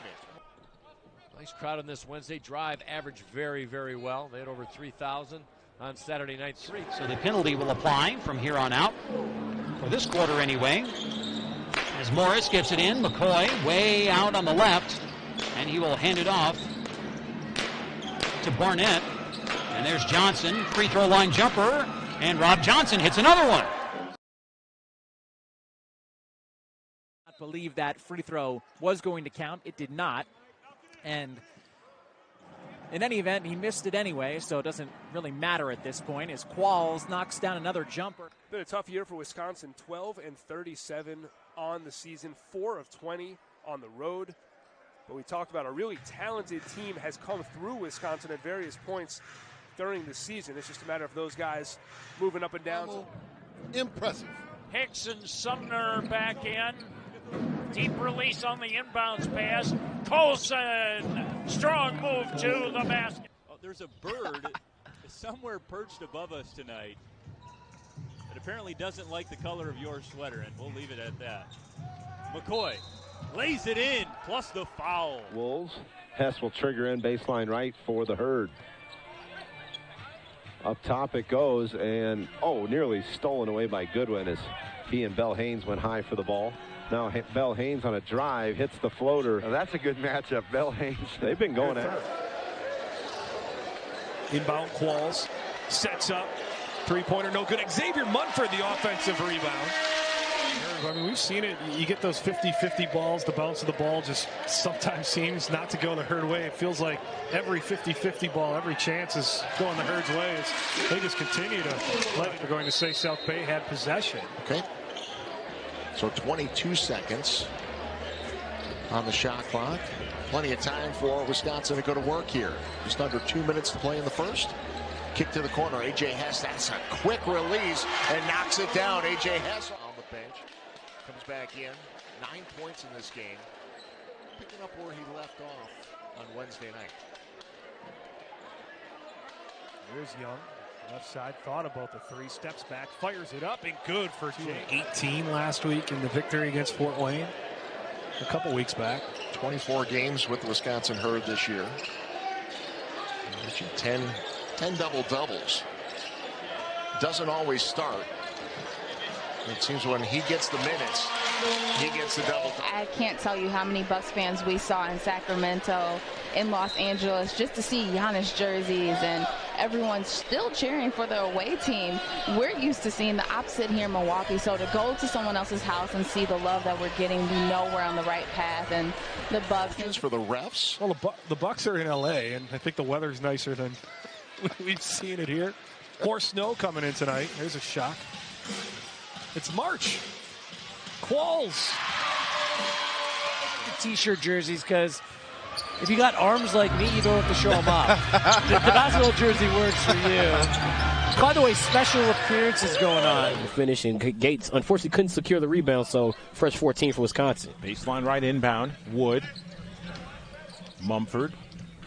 Nice crowd on this Wednesday. Drive averaged very, very well. They had over 3,000 on Saturday night. So the penalty will apply from here on out, for this quarter anyway. As Morris gets it in, McCoy way out on the left, and he will hand it off to Barnett. And there's Johnson, free throw line jumper, and Rob Johnson hits another one. I believe that free throw was going to count. It did not. And in any event, he missed it anyway, so it doesn't really matter at this point as Qualls knocks down another jumper. Been a tough year for Wisconsin. 12-37 on the season, 4 of 20 on the road. But we talked about a really talented team has come through Wisconsin at various points during the season. It's just a matter of those guys moving up and down. Impressive. Hicks and Sumner back in. Deep release on the inbounds pass. Colson, strong move to the basket. Oh, there's a bird somewhere perched above us tonight that apparently doesn't like the color of your sweater, and we'll leave it at that. McCoy lays it in, plus the foul. Wolves. Hess will trigger in baseline right for the Herd. Up top it goes, and nearly stolen away by Goodwin as he and Bell Haynes went high for the ball. Now Bell Haynes on a drive hits the floater. Now that's a good matchup. Bell Haynes. They've been going at it. Inbound Qualls sets up. Three-pointer no good. Xavier Munford the offensive rebound. I mean, we've seen it. You get those 50-50 balls. The bounce of the ball just sometimes seems not to go the Herd way. It feels like every 50-50 ball, every chance is going the Herd's way. They just continue to let it. They're going to say South Bay had possession. Okay. So 22 seconds on the shot clock. Plenty of time for Wisconsin to go to work here. Just under 2 minutes to play in the first. Kick to the corner. A.J. Hess, that's a quick release and knocks it down. A.J. Hess on the bench. Comes back in. 9 points in this game. Picking up where he left off on Wednesday night. There's Young. Left side, thought about the three, steps back, fires it up, and good for 18 last week in the victory against Fort Wayne a couple weeks back. 24 games with the Wisconsin Herd this year. 10 double-doubles. Doesn't always start. It seems when he gets the minutes, he gets the double. I can't tell you how many Bucks fans we saw in Sacramento, in Los Angeles, just to see Giannis jerseys, and everyone's still cheering for the away team. We're used to seeing the opposite here in Milwaukee, so to go to someone else's house and see the love that we're getting, we know we're on the right path, and the Bucks. For the refs? Well, the Bucks are in L.A., and I think the weather's nicer than we've seen it here. More snow coming in tonight. There's a shock. It's March. Qualls. T-shirt jerseys, because if you got arms like me, you don't have to show them off. the basketball jersey works for you. By the way, special appearances going on. Finishing Gates unfortunately couldn't secure the rebound, so fresh 14 for Wisconsin. Baseline right inbound. Wood. Mumford.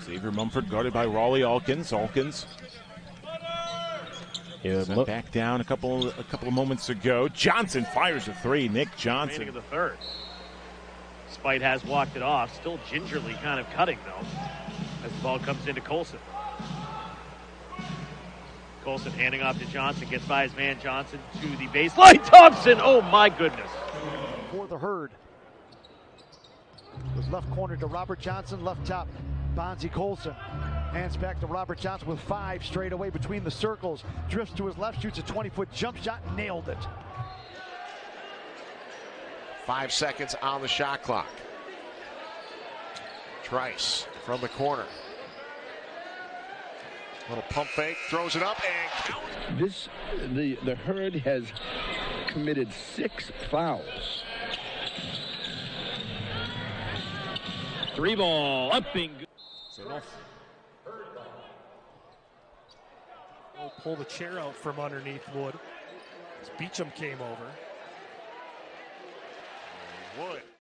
Xavier Mumford guarded by Raleigh Alkins. Sent back down a couple of moments ago. Johnson fires a three. Nick Johnson. Remaining of the third. Spite has walked it off. Still gingerly kind of cutting, though, as the ball comes into Colson. Colson handing off to Johnson. Gets by his man Johnson to the baseline. Thompson! Oh, my goodness. For the Herd. With left corner to Robert Johnson. Left top Bonzie Colson hands back to Robert Johnson with 5 straight away between the circles. Drifts to his left, shoots a 20-foot jump shot, nailed it. 5 seconds on the shot clock. Trice from the corner. Little pump fake, throws it up and count. The Herd has committed 6 fouls. 3 ball, up and good. So we'll pull the chair out from underneath Wood as Beecham came over. Wood